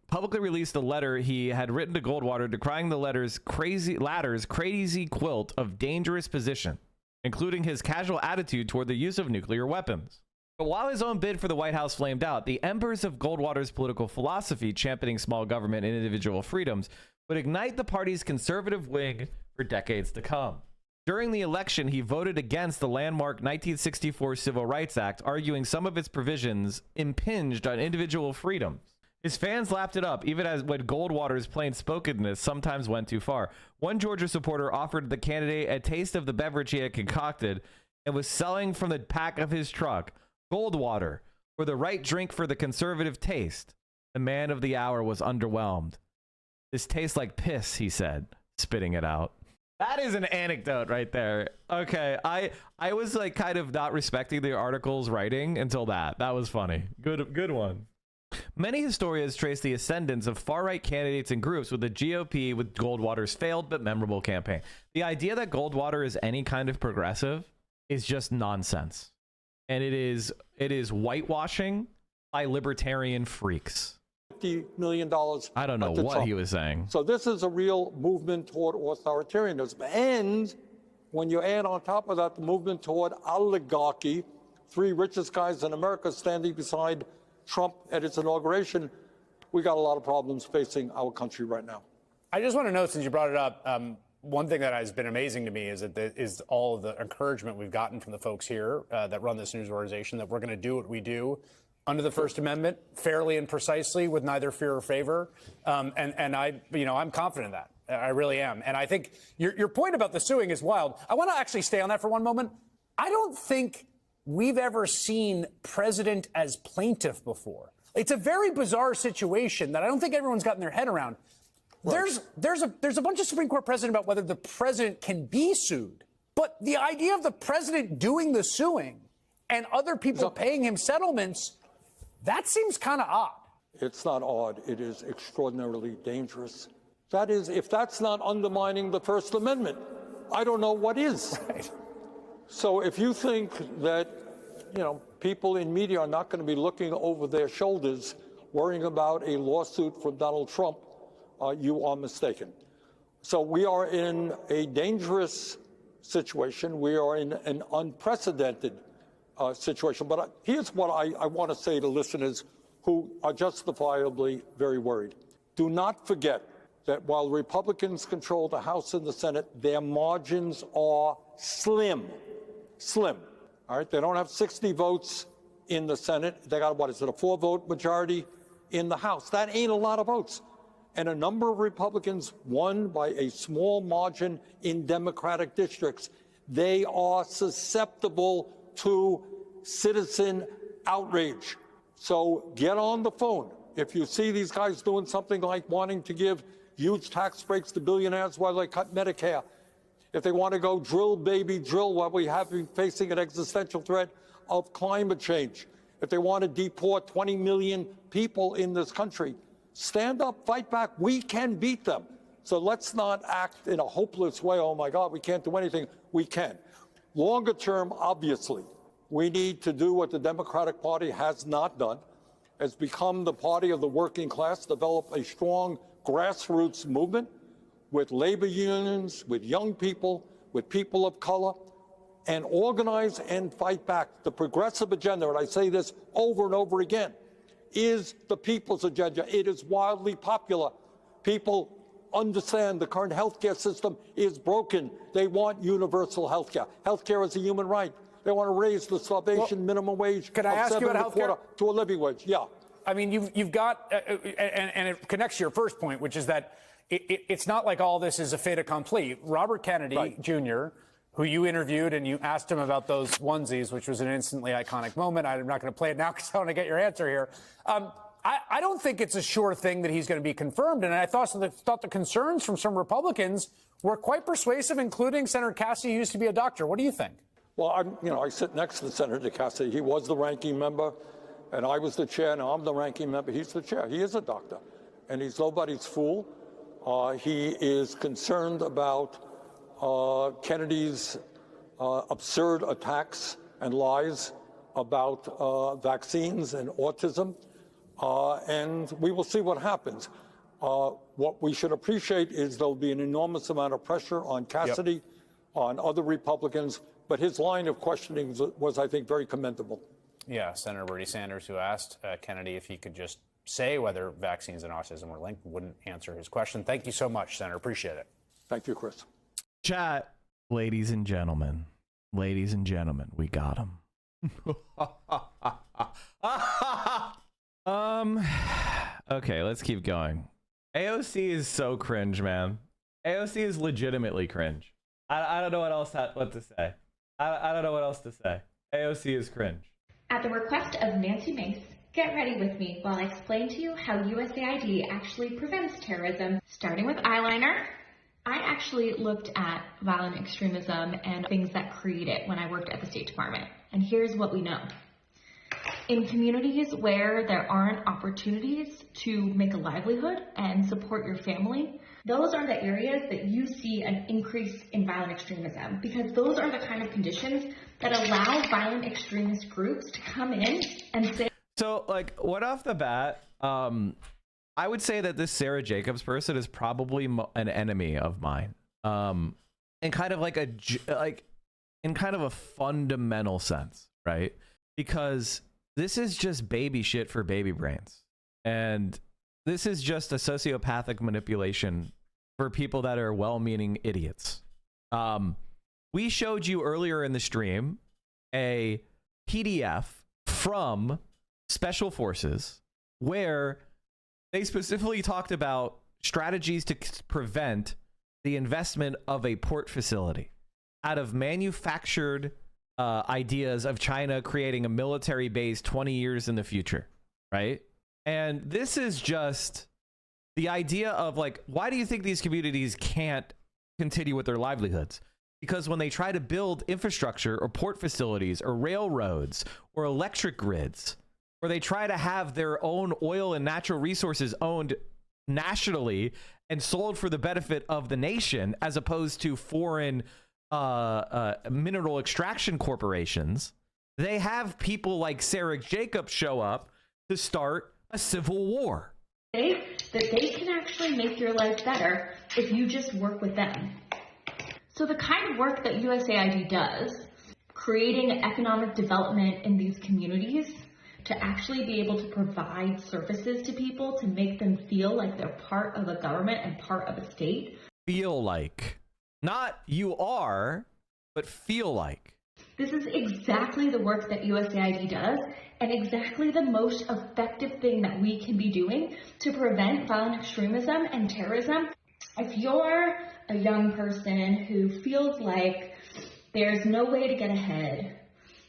publicly released a letter he had written to Goldwater decrying the latter's crazy quilt of dangerous position, including his casual attitude toward the use of nuclear weapons. But while his own bid for the White House flamed out, the embers of Goldwater's political philosophy, championing small government and individual freedoms, would ignite the party's conservative wing for decades to come. During the election, he voted against the landmark 1964 Civil Rights Act, arguing some of its provisions impinged on individual freedoms. His fans lapped it up, even as when Goldwater's plain-spokenness sometimes went too far. One Georgia supporter offered the candidate a taste of the beverage he had concocted and was selling from the back of his truck. Goldwater, for the right drink for the conservative taste. The man of the hour was underwhelmed. This tastes like piss, he said, spitting it out. That is an anecdote right there. Okay, I was like kind of not respecting the article's writing until that. That was funny. Good one. Many historians trace the ascendance of far-right candidates and groups with the GOP with Goldwater's failed but memorable campaign. The idea that Goldwater is any kind of progressive is just nonsense. And it is whitewashing by libertarian freaks. $50 million. I don't know what he was saying. So this is a real movement toward authoritarianism. And when you add on top of that the movement toward oligarchy, 3 richest guys in America standing beside Trump at its inauguration, we got a lot of problems facing our country right now. I just want to note, since you brought it up, one thing that has been amazing to me is all of the encouragement we've gotten from the folks here that run this news organization, that we're going to do what we do under the First Amendment, fairly and precisely, with neither fear or favor. And I'm confident in that. I really am. And I think your point about the suing is wild. I want to actually stay on that for one moment. I don't think we've ever seen president as plaintiff before. It's a very bizarre situation that I don't think everyone's gotten their head around. Right. There's a bunch of Supreme Court precedent about whether the president can be sued. But the idea of the president doing the suing and other people paying him settlements, that seems kind of odd. It's not odd. It is extraordinarily dangerous. That is, if that's not undermining the First Amendment, I don't know what is. Right. So if you think that, people in media are not going to be looking over their shoulders, worrying about a lawsuit from Donald Trump, you are mistaken. So we are in a dangerous situation. We are in an unprecedented situation. But here's what I want to say to listeners who are justifiably very worried. Do not forget that while Republicans control the House and the Senate, their margins are slim. Slim. All right? They don't have 60 votes in the Senate. They got, what is it, a 4-vote majority in the House. That ain't a lot of votes. And a number of Republicans won by a small margin in Democratic districts. They are susceptible to citizen outrage. So get on the phone. If you see these guys doing something like wanting to give huge tax breaks to billionaires while they cut Medicare, if they want to go drill, baby, drill while we have been facing an existential threat of climate change, if they want to deport 20 million people in this country, stand up, fight back. We can beat them. So let's not act in a hopeless way. Oh, my God, we can't do anything. We can. Longer term, obviously, we need to do what the Democratic Party has not done, has become the party of the working class, develop a strong grassroots movement with labor unions, with young people, with people of color, and organize and fight back. The progressive agenda, and I say this over and over again, is the people's agenda. It is wildly popular. People understand the current healthcare system is broken. They want universal healthcare. Healthcare is a human right. They want to raise the starvation minimum wage Can I ask you about healthcare? to a living wage. Yeah. I mean, you've got, and it connects to your first point, which is that it's not like all this is a fait accompli. Robert Kennedy Jr., who you interviewed and you asked him about those onesies, which was an instantly iconic moment. I'm not going to play it now because I want to get your answer here. I don't think it's a sure thing that he's going to be confirmed. And I thought the concerns from some Republicans were quite persuasive, including Senator Cassidy, who used to be a doctor. What do you think? Well, I sit next to Senator Cassidy. He was the ranking member, and I was the chair. Now I'm the ranking member. He's the chair. He is a doctor, and he's nobody's fool. He is concerned about Kennedy's absurd attacks and lies about vaccines and autism, and we will see what happens. What we should appreciate is there'll be an enormous amount of pressure on Cassidy, on other Republicans, but his line of questioning was, I think, very commendable. Yeah, Senator Bernie Sanders, who asked Kennedy if he could just say whether vaccines and autism were linked, wouldn't answer his question. Thank you so much, Senator. Appreciate it. Thank you, Chris. Chat, ladies and gentlemen, we got him. Okay, let's keep going. AOC is so cringe, man. AOC is legitimately cringe. I don't know what to say. I don't know what else to say. AOC is cringe. At the request of Nancy Mace, get ready with me while I explain to you how USAID actually prevents terrorism, starting with eyeliner. I actually looked at violent extremism and things that create it when I worked at the State Department. And here's what we know. In communities where there aren't opportunities to make a livelihood and support your family, those are the areas that you see an increase in violent extremism, because those are the kind of conditions that allow violent extremist groups to come in and say... So, like, what off the bat, I would say that this Sarah Jacobs person is probably an enemy of mine, in kind of like in kind of a fundamental sense, right? Because this is just baby shit for baby brains, and this is just a sociopathic manipulation for people that are well-meaning idiots. We showed you earlier in the stream a PDF from Special Forces where they specifically talked about strategies to prevent the investment of a port facility out of manufactured ideas of China creating a military base 20 years in the future, right? And this is just the idea of, like, why do you think these communities can't continue with their livelihoods? Because when they try to build infrastructure or port facilities or railroads or electric grids, or they try to have their own oil and natural resources owned nationally and sold for the benefit of the nation, as opposed to foreign mineral extraction corporations, they have people like Sarah Jacobs show up to start a civil war. That they can actually make your life better if you just work with them. So the kind of work that USAID does, creating economic development in these communities to actually be able to provide services to people to make them feel like they're part of a government and part of a state. Feel like. Not you are, but feel like. This is exactly the work that USAID does, and exactly the most effective thing that we can be doing to prevent violent extremism and terrorism. If you're a young person who feels like there's no way to get ahead,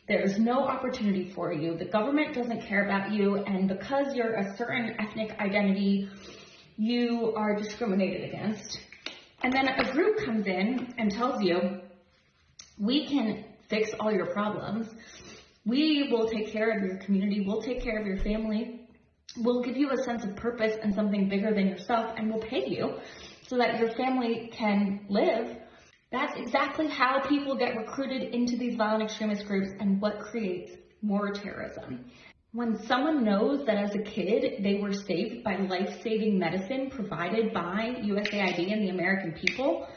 there's no opportunity for you, the government doesn't care about you, and because you're a certain ethnic identity, you are discriminated against, and then a group comes in and tells you, we can fix all your problems, we will take care of your community, we'll take care of your family, we'll give you a sense of purpose and something bigger than yourself, and we'll pay you so that your family can live. That's exactly how people get recruited into these violent extremist groups and what creates more terrorism. When someone knows that as a kid they were saved by life-saving medicine provided by USAID and the American people,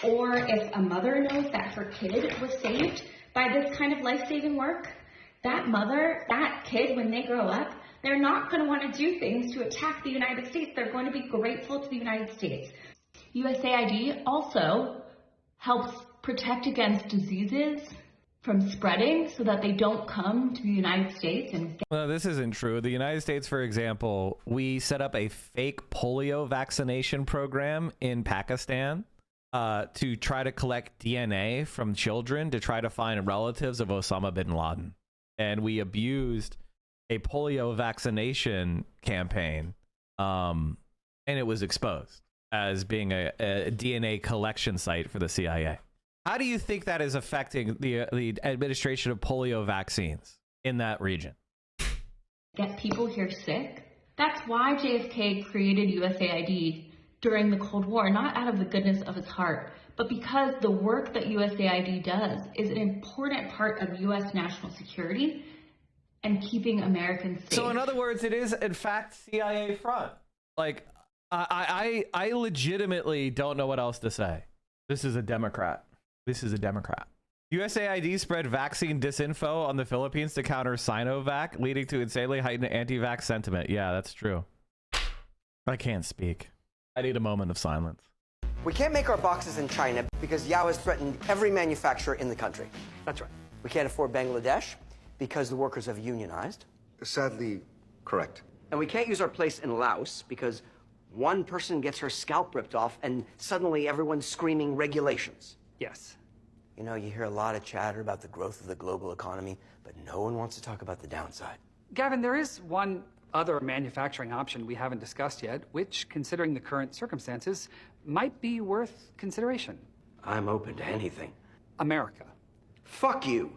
or if a mother knows that her kid was saved by this kind of life-saving work, that mother, that kid, when they grow up, they're not going to want to do things to attack the United States. They're going to be grateful to the United States. USAID also helps protect against diseases from spreading so that they don't come to the United States. And well, this isn't true. The United States, for example, we set up a fake polio vaccination program in Pakistan to try to collect DNA from children to try to find relatives of Osama bin Laden. And we abused a polio vaccination campaign, and it was exposed as being a DNA collection site for the CIA. How do you think that is affecting the administration of polio vaccines in that region? Get people here sick. That's why JFK created USAID during the Cold War, not out of the goodness of his heart, but because the work that USAID does is an important part of U.S. national security and keeping Americans safe. So in other words, it is in fact CIA front. Like, I legitimately don't know what else to say. This is a Democrat. This is a Democrat. USAID spread vaccine disinfo on the Philippines to counter Sinovac, leading to insanely heightened anti-vax sentiment. Yeah, that's true. I can't speak. I need a moment of silence. We can't make our boxes in China because Yao has threatened every manufacturer in the country. That's right. We can't afford Bangladesh because the workers have unionized. Sadly, correct. And we can't use our place in Laos because one person gets her scalp ripped off and suddenly everyone's screaming regulations. Yes. You know, you hear a lot of chatter about the growth of the global economy, but no one wants to talk about the downside. Gavin, there is one other manufacturing option we haven't discussed yet, which, considering the current circumstances, might be worth consideration. I'm open to anything. America. Fuck you.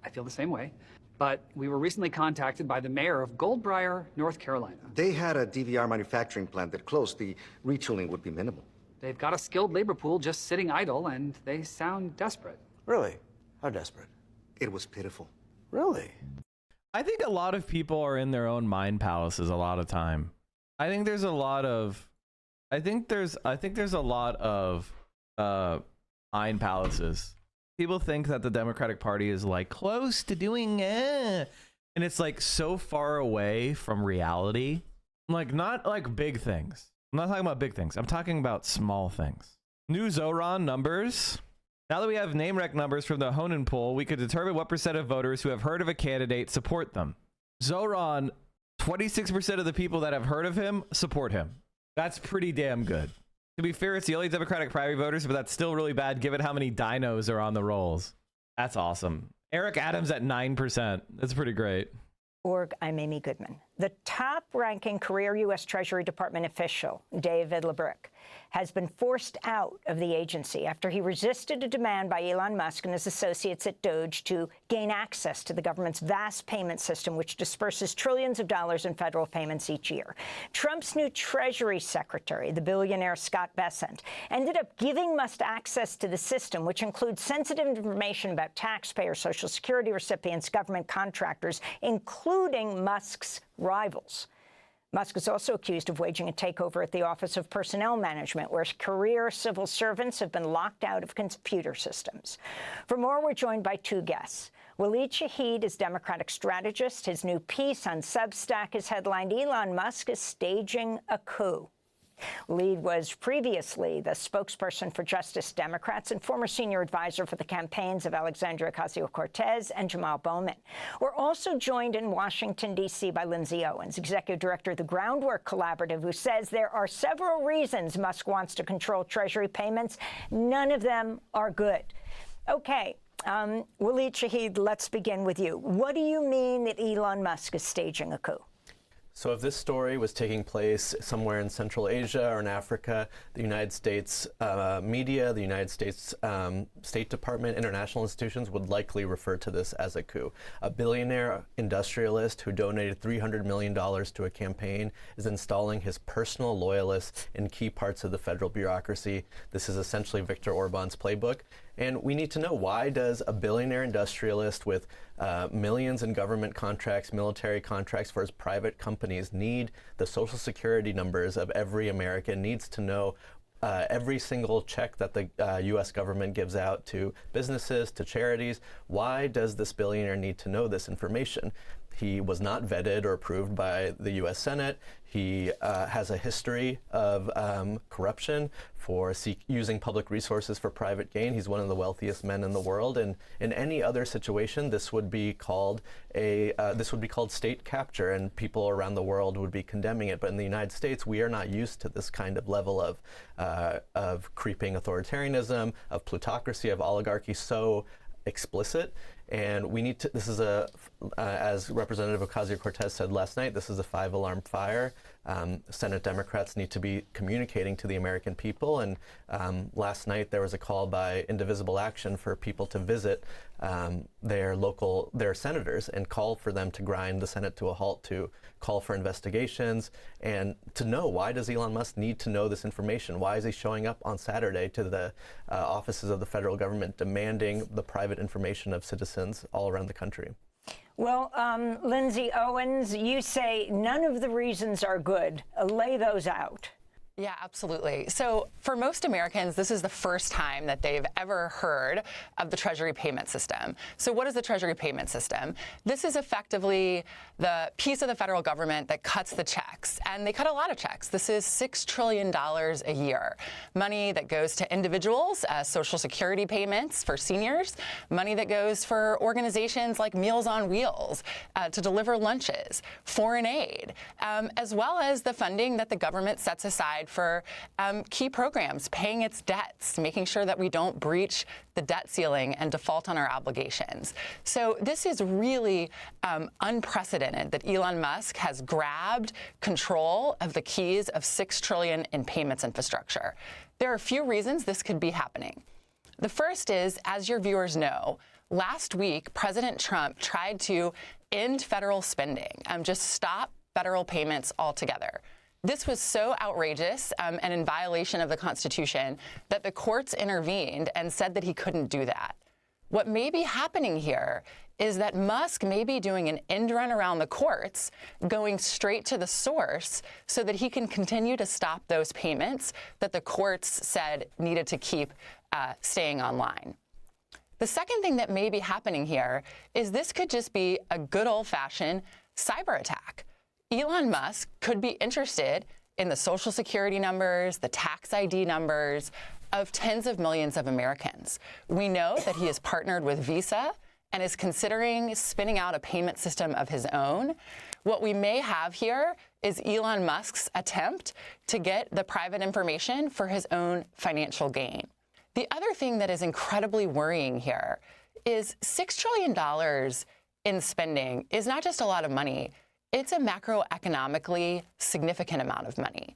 I feel the same way. But we were recently contacted by the mayor of Goldbriar, North Carolina. They had a DVR manufacturing plant that closed. The retooling would be minimal. They've got a skilled labor pool just sitting idle, and they sound desperate. Really? How desperate? It was pitiful. Really? I think a lot of people are in their own mind palaces a lot of time. I think there's a lot of mind palaces. People think that the Democratic Party is like close to doing and it's like so far away from reality. Like not like big things. I'm not talking about big things. I'm talking about small things. New Zoran numbers. Now that we have name rec numbers from the Honan poll, we could determine what % of voters who have heard of a candidate support them. Zoran, 26% of the people that have heard of him support him. That's pretty damn good. To be fair, it's the only Democratic primary voters, but that's still really bad given how many dinos are on the rolls. That's awesome. Eric Adams at 9%. That's pretty great. I'm Amy Goodman. The top-ranking career U.S. Treasury Department official, David LeBrick, has been forced out of the agency after he resisted a demand by Elon Musk and his associates at Doge to gain access to the government's vast payment system, which disperses trillions of dollars in federal payments each year. Trump's new Treasury Secretary, the billionaire Scott Bessent, ended up giving Musk access to the system, which includes sensitive information about taxpayers, Social Security recipients, government contractors, including Musk's rivals. Musk is also accused of waging a takeover at the Office of Personnel Management, where career civil servants have been locked out of computer systems. For more, we're joined by two guests. Waleed Shahid is Democratic strategist. His new piece on Substack is headlined, "Elon Musk is staging a coup." Waleed was previously the spokesperson for Justice Democrats and former senior advisor for the campaigns of Alexandria Ocasio-Cortez and Jamal Bowman. We're also joined in Washington, D.C. by Lindsay Owens, executive director of the Groundwork Collaborative, who says there are several reasons Musk wants to control Treasury payments. None of them are good. Okay. Waleed Shahid, let's begin with you. What do you mean that Elon Musk is staging a coup? So if this story was taking place somewhere in Central Asia or in Africa, the United States media, the United States State Department, international institutions would likely refer to this as a coup. A billionaire industrialist who donated $300 million to a campaign is installing his personal loyalists in key parts of the federal bureaucracy. This is essentially Viktor Orban's playbook. And we need to know, why does a billionaire industrialist with millions in government contracts, military contracts for his private companies need the Social Security numbers of every American, needs to know every single check that the U.S. government gives out to businesses, to charities? Why does this billionaire need to know this information? He was not vetted or approved by the U.S. Senate. He has a history of corruption for using public resources for private gain. He's one of the wealthiest men in the world, and in any other situation, this would be called state capture, and people around the world would be condemning it. But in the United States, we are not used to this kind of level of creeping authoritarianism, of plutocracy, of oligarchy so explicit. And we need to, this is as Representative Ocasio-Cortez said last night, this is a 5-alarm fire. Senate Democrats need to be communicating to the American people. And last night there was a call by Indivisible Action for people to visit their senators and call for them to grind the Senate to a halt, to call for investigations, and to know, why does Elon Musk need to know this information? Why is he showing up on Saturday to the offices of the federal government demanding the private information of citizens all around the country? Well, Lindsay Owens, you say none of the reasons are good. Lay those out. Yeah, absolutely. So for most Americans, this is the first time that they've ever heard of the Treasury payment system. So what is the Treasury payment system? This is effectively the piece of the federal government that cuts the checks, and they cut a lot of checks. This is $6 trillion a year, money that goes to individuals as Social Security payments for seniors, money that goes for organizations like Meals on Wheels to deliver lunches, foreign aid, as well as the funding that the government sets aside for key programs, paying its debts, making sure that we don't breach the debt ceiling and default on our obligations. So this is really unprecedented that Elon Musk has grabbed control of the keys of $6 trillion in payments infrastructure. There are a few reasons this could be happening. The first is, as your viewers know, last week, President Trump tried to end federal spending, just stop federal payments altogether. This was so outrageous and in violation of the Constitution that the courts intervened and said that he couldn't do that. What may be happening here is that Musk may be doing an end run around the courts, going straight to the source so that he can continue to stop those payments that the courts said needed to keep staying online. The second thing that may be happening here is this could just be a good old-fashioned cyber attack. Elon Musk could be interested in the Social Security numbers, the tax ID numbers of tens of millions of Americans. We know that he has partnered with Visa and is considering spinning out a payment system of his own. What we may have here is Elon Musk's attempt to get the private information for his own financial gain. The other thing that is incredibly worrying here is $6 trillion in spending is not just a lot of money. It's a macroeconomically significant amount of money.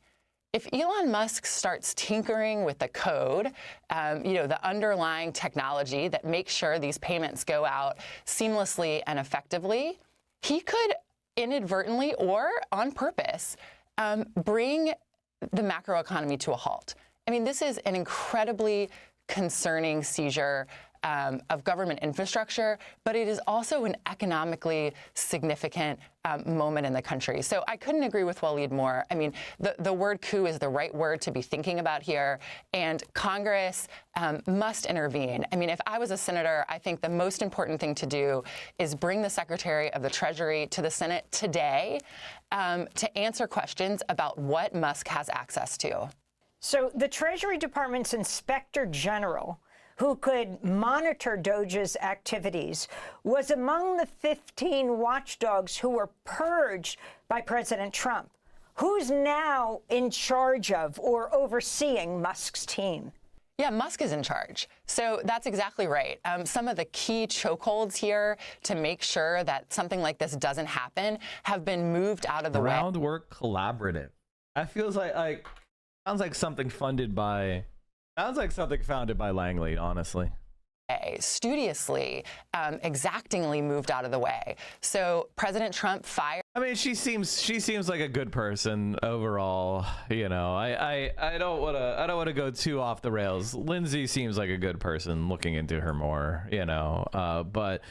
If Elon Musk starts tinkering with the code, the underlying technology that makes sure these payments go out seamlessly and effectively, he could inadvertently or on purpose bring the macroeconomy to a halt. I mean, this is an incredibly concerning seizure of government infrastructure, but it is also an economically significant moment in the country. So I couldn't agree with Waleed more. I mean, the word coup is the right word to be thinking about here, and Congress must intervene. I mean, if I was a senator, I think the most important thing to do is bring the Secretary of the Treasury to the Senate today to answer questions about what Musk has access to. So the Treasury Department's Inspector General, who could monitor Doge's activities, was among the 15 watchdogs who were purged by President Trump. Who's now in charge of or overseeing Musk's team? Yeah, Musk is in charge. So that's exactly right. Some of the key chokeholds here to make sure that something like this doesn't happen have been moved out of the way. Groundwork Collaborative. That feels like sounds like something funded by. Sounds like something founded by Langley, honestly. Studiously, exactingly moved out of the way. So President Trump fired. I mean, she seems like a good person overall. You know, I don't want to go too off the rails. Lindsay seems like a good person. Looking into her more, you know. But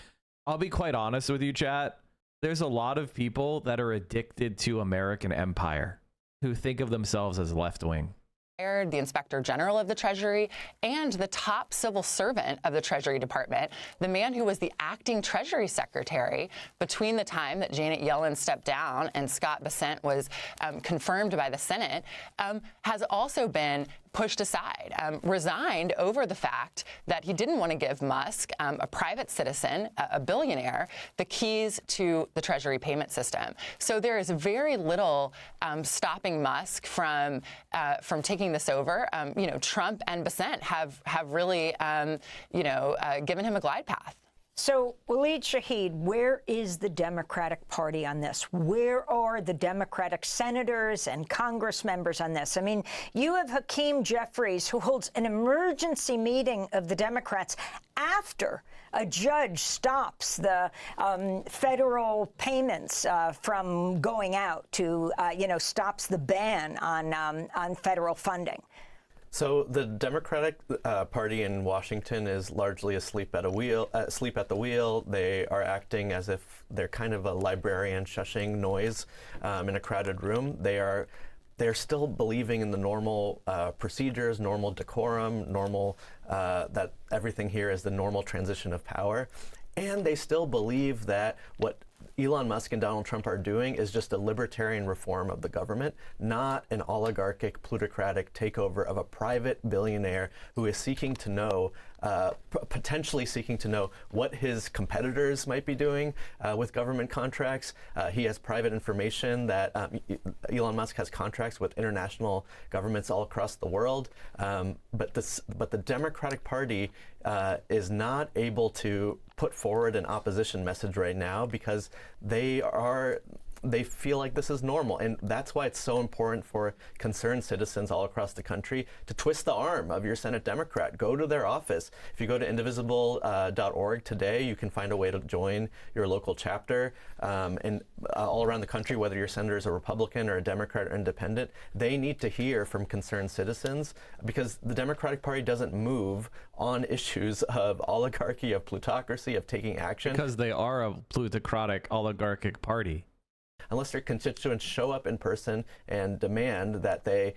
I'll be quite honest with you, chat. There's a lot of people that are addicted to American empire who think of themselves as left wing. the Inspector General of the Treasury, and the top civil servant of the Treasury Department, the man who was the acting Treasury Secretary between the time that Janet Yellen stepped down and Scott Bessent was confirmed by the Senate, has also been pushed aside, resigned over the fact that he didn't want to give Musk, a private citizen, a billionaire, the keys to the Treasury payment system. So there is very little stopping Musk from taking this over. Trump and Bessent have really, given him a glide path. So, Waleed Shahid, where is the Democratic Party on this? Where are the Democratic senators and Congress members on this? I mean, you have Hakeem Jeffries, who holds an emergency meeting of the Democrats after a judge stops the federal payments from going out to, stops the ban on federal funding. So the Democratic Party in Washington is largely asleep at the wheel. They are acting as if they're kind of a librarian shushing noise in a crowded room. They're still believing in the normal procedures, normal decorum, normal that everything here is the normal transition of power. And they still believe that what Elon Musk and Donald Trump are doing is just a libertarian reform of the government, not an oligarchic, plutocratic takeover of a private billionaire who is seeking to know, potentially seeking to know what his competitors might be doing with government contracts. He has private information that Elon Musk has contracts with international governments all across the world. But the Democratic Party is not able to put forward an opposition message right now because they feel like this is normal. And that's why it's so important for concerned citizens all across the country to twist the arm of your Senate Democrat. Go to their office. If you go to indivisible.org today, you can find a way to join your local chapter. And all around the country, whether your senator is a Republican or a Democrat or independent, they need to hear from concerned citizens because the Democratic Party doesn't move on issues of oligarchy, of plutocracy, of taking action. Because they are a plutocratic, oligarchic party. Unless their constituents show up in person and demand that they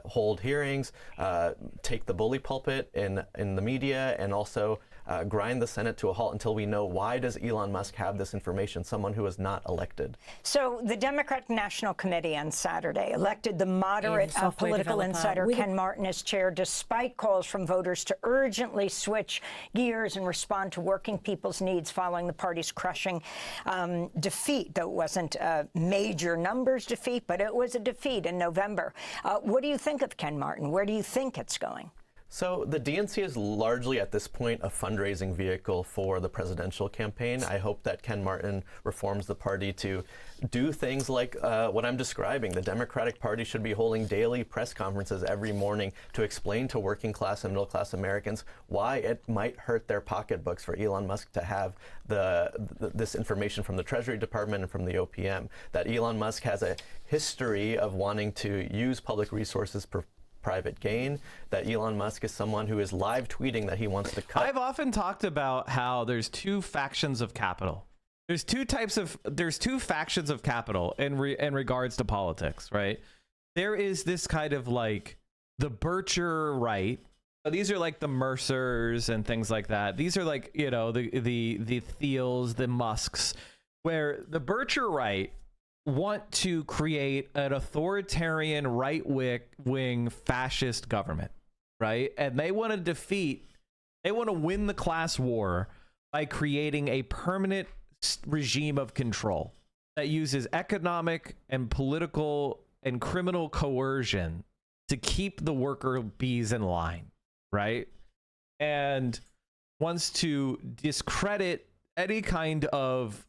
hold hearings, take the bully pulpit in the media, and also grind the Senate to a halt until we know why does Elon Musk have this information, someone who is not elected. So the Democratic National Committee on Saturday elected the moderate political insider Ken Martin as chair, despite calls from voters to urgently switch gears and respond to working people's needs following the party's crushing defeat, though it wasn't a major numbers defeat, but it was a defeat in November. What do you think of Ken Martin? Where do you think it's going? So the DNC is largely at this point a fundraising vehicle for the presidential campaign. I hope that Ken Martin reforms the party to do things like what I'm describing. The Democratic Party should be holding daily press conferences every morning to explain to working class and middle class Americans why it might hurt their pocketbooks for Elon Musk to have this information from the Treasury Department and from the OPM. That Elon Musk has a history of wanting to use public resources for private gain, that Elon Musk is someone who is live tweeting that he wants to cut. I've often talked about how there's two factions of capital. There's two factions of capital in regards to politics, right? There is this kind of like the Bircher right. These are like the Mercers and things like that. These are like, the Thiels, the Musks, where the Bircher right want to create an authoritarian right-wing fascist government, right? And they want to win the class war by creating a permanent regime of control that uses economic and political and criminal coercion to keep the worker bees in line, right? And wants to discredit any kind of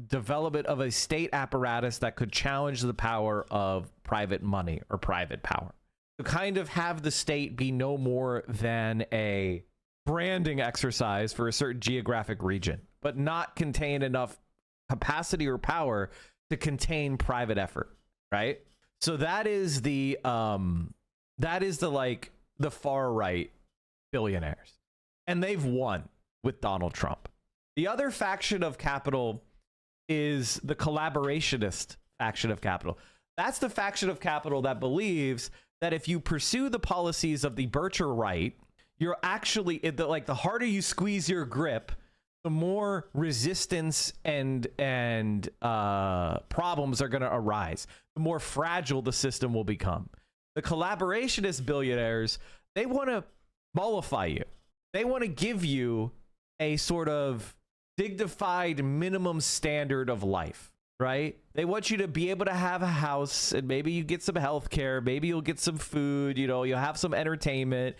development of a state apparatus that could challenge the power of private money or private power. To kind of have the state be no more than a branding exercise for a certain geographic region, but not contain enough capacity or power to contain private effort, right? So that is the far right billionaires, and they've won with Donald Trump. The other faction of capital is the collaborationist faction of capital. That's the faction of capital that believes that if you pursue the policies of the Bircher right, you're actually, like, the harder you squeeze your grip, the more resistance and problems are going to arise. The more fragile the system will become. The collaborationist billionaires, they want to mollify you. They want to give you a sort of dignified minimum standard of life, right? They want you to be able to have a house, and maybe you get some health care, maybe you'll get some food, you know, you'll have some entertainment.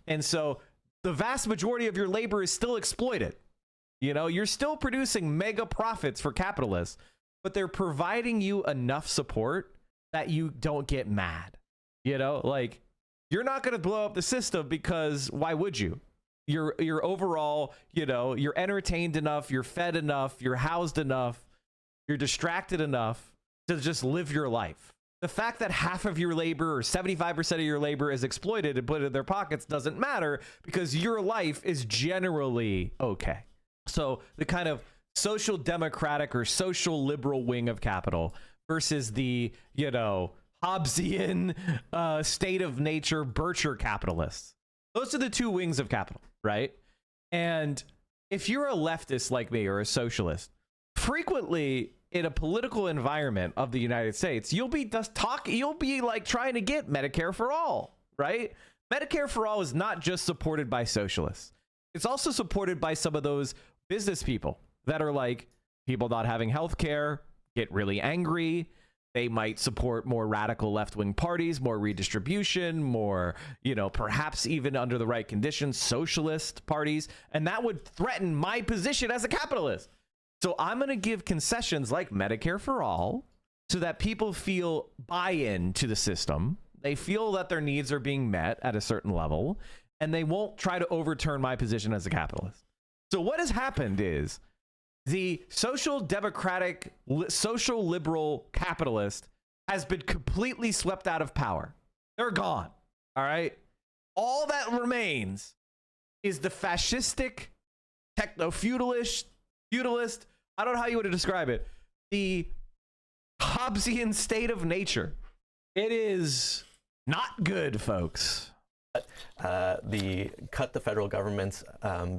And so the vast majority of your labor is still exploited. You know, you're still producing mega profits for capitalists, but they're providing you enough support that you don't get mad. You know, like, you're not going to blow up the system, because why would you? You're overall, you know, you're entertained enough, you're fed enough, you're housed enough, you're distracted enough to just live your life. The fact that half of your labor or 75% of your labor is exploited and put in their pockets doesn't matter, because your life is generally okay. So the kind of social democratic or social liberal wing of capital versus the, you know, Hobbesian state of nature Bircher capitalists. Those are the two wings of capital, right? And if you're a leftist like me or a socialist, frequently in a political environment of the United States, you'll be like trying to get Medicare for all, right? Medicare for all is not just supported by socialists. It's also supported by some of those business people that are like, people not having health care get really angry. They might support more radical left-wing parties, more redistribution, more, you know, perhaps even under the right conditions, socialist parties. And that would threaten my position as a capitalist. So I'm going to give concessions like Medicare for all so that people feel buy-in to the system. They feel that their needs are being met at a certain level, and they won't try to overturn my position as a capitalist. So what has happened is the social democratic, social liberal capitalist has been completely swept out of power. They're gone. All right. All that remains is the fascistic, techno-feudalist, I don't know how you would describe it, the Hobbesian state of nature. It is not good, folks. Cut the federal government's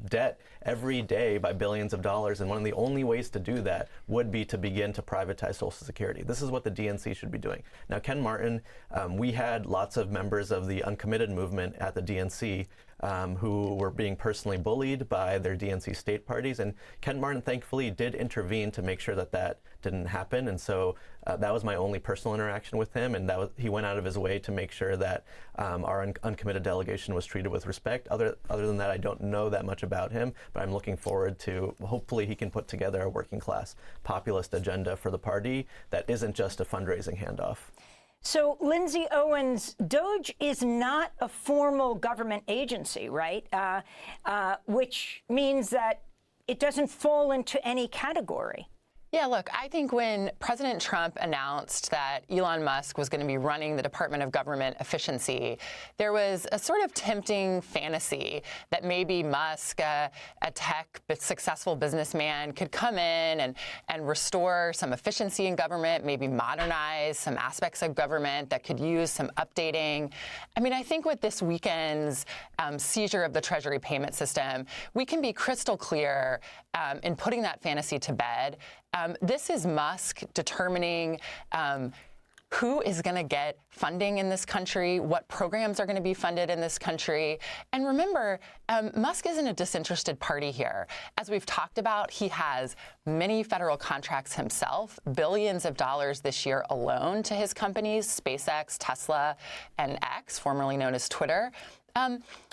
debt every day by billions of dollars, and one of the only ways to do that would be to begin to privatize Social Security. This is what the DNC should be doing. Now, Ken Martin, we had lots of members of the uncommitted movement at the DNC who were being personally bullied by their DNC state parties, and Ken Martin thankfully did intervene to make sure that that didn't happen. And so that was my only personal interaction with him, and he went out of his way to make sure that our uncommitted delegation was treated with respect. Other than that, I don't know that much about him, but I'm looking forward to, hopefully he can put together a working class populist agenda for the party that isn't just a fundraising handoff. So, Lindsay Owens, DOGE is not a formal government agency, right? Which means that it doesn't fall into any category. Yeah, look, I think when President Trump announced that Elon Musk was going to be running the Department of Government Efficiency, there was a sort of tempting fantasy that maybe Musk, a tech but successful businessman, could come in and restore some efficiency in government, maybe modernize some aspects of government that could use some updating. I mean, I think with this weekend's seizure of the Treasury payment system, we can be crystal clear in putting that fantasy to bed. This is Musk determining who is going to get funding in this country, what programs are going to be funded in this country. And remember, Musk isn't a disinterested party here. As we've talked about, he has many federal contracts himself, billions of dollars this year alone to his companies, SpaceX, Tesla, and X, formerly known as Twitter.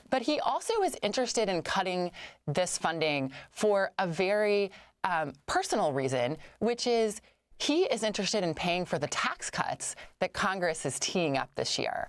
But he also is interested in cutting this funding for a very personal reason, which is he is interested in paying for the tax cuts that Congress is teeing up this year.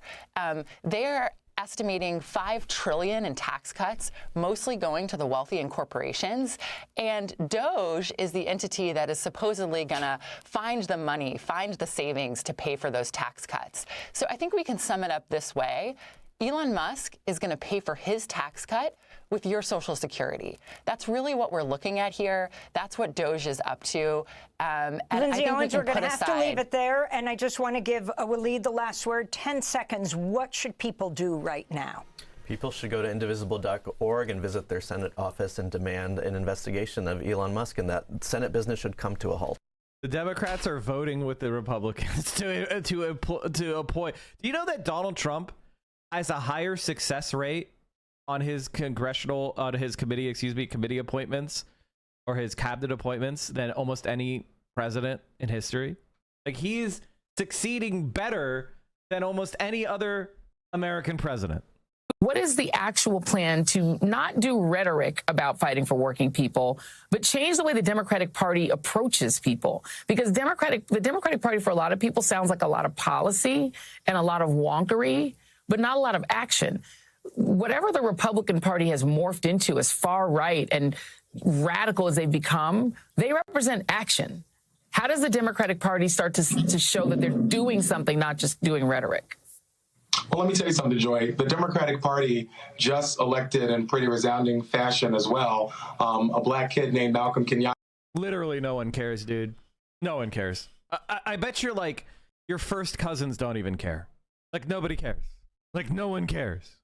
They're estimating $5 trillion in tax cuts, mostly going to the wealthy and corporations. And DOGE is the entity that is supposedly going to find the money, find the savings to pay for those tax cuts. So I think we can sum it up this way. Elon Musk is going to pay for his tax cut with your Social Security. That's really what we're looking at here. That's what Doge is up to. Lindsay Owens, we're going to have to leave it there. And I just want to give Waleed the last word. 10 seconds. What should people do right now? People should go to indivisible.org and visit their Senate office and demand an investigation of Elon Musk, and that Senate business should come to a halt. The Democrats are voting with the Republicans to appoint. Do you know that Donald Trump has a higher success rate on his committee appointments or his cabinet appointments than almost any president in history? Like, he's succeeding better than almost any other American president. What is the actual plan to not do rhetoric about fighting for working people, but change the way the Democratic Party approaches people? Because the Democratic Party for a lot of people sounds like a lot of policy and a lot of wonkery, but not a lot of action. Whatever the Republican Party has morphed into as far right and radical as they've become, they represent action. How does the Democratic Party start to show that they're doing something, not just doing rhetoric? Well, let me tell you something, Joy. The Democratic Party just elected in pretty resounding fashion as well a black kid named Malcolm Kenyatta. Literally no one cares, dude. No one cares. I bet you're like, your first cousins don't even care. Like, nobody cares. Like, no one cares.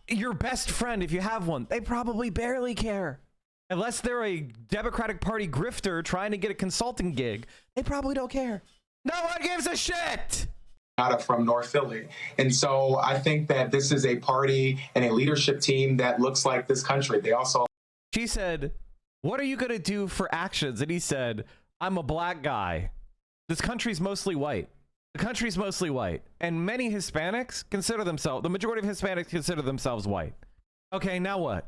Your best friend, if you have one, they probably barely care. Unless they're a Democratic Party grifter trying to get a consulting gig, they probably don't care. No one gives a shit! From North Philly. And so I think that this is a party and a leadership team that looks like this country. They also... She said, what are you going to do for actions? And he said, I'm a black guy. This country's mostly white. The country's mostly white. And many Hispanics consider themselves, the majority of Hispanics consider themselves white. Okay, now what?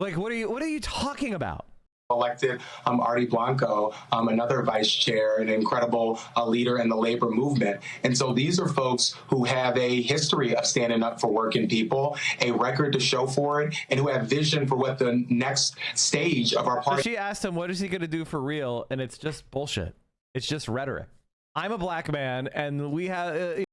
Like, what are you talking about? Elected Artie Blanco, another vice chair, an incredible leader in the labor movement. And so these are folks who have a history of standing up for working people, a record to show for it, and who have vision for what the next stage of our party. So she asked him, what is he going to do for real? And it's just bullshit. It's just rhetoric. I'm a black man, and we have...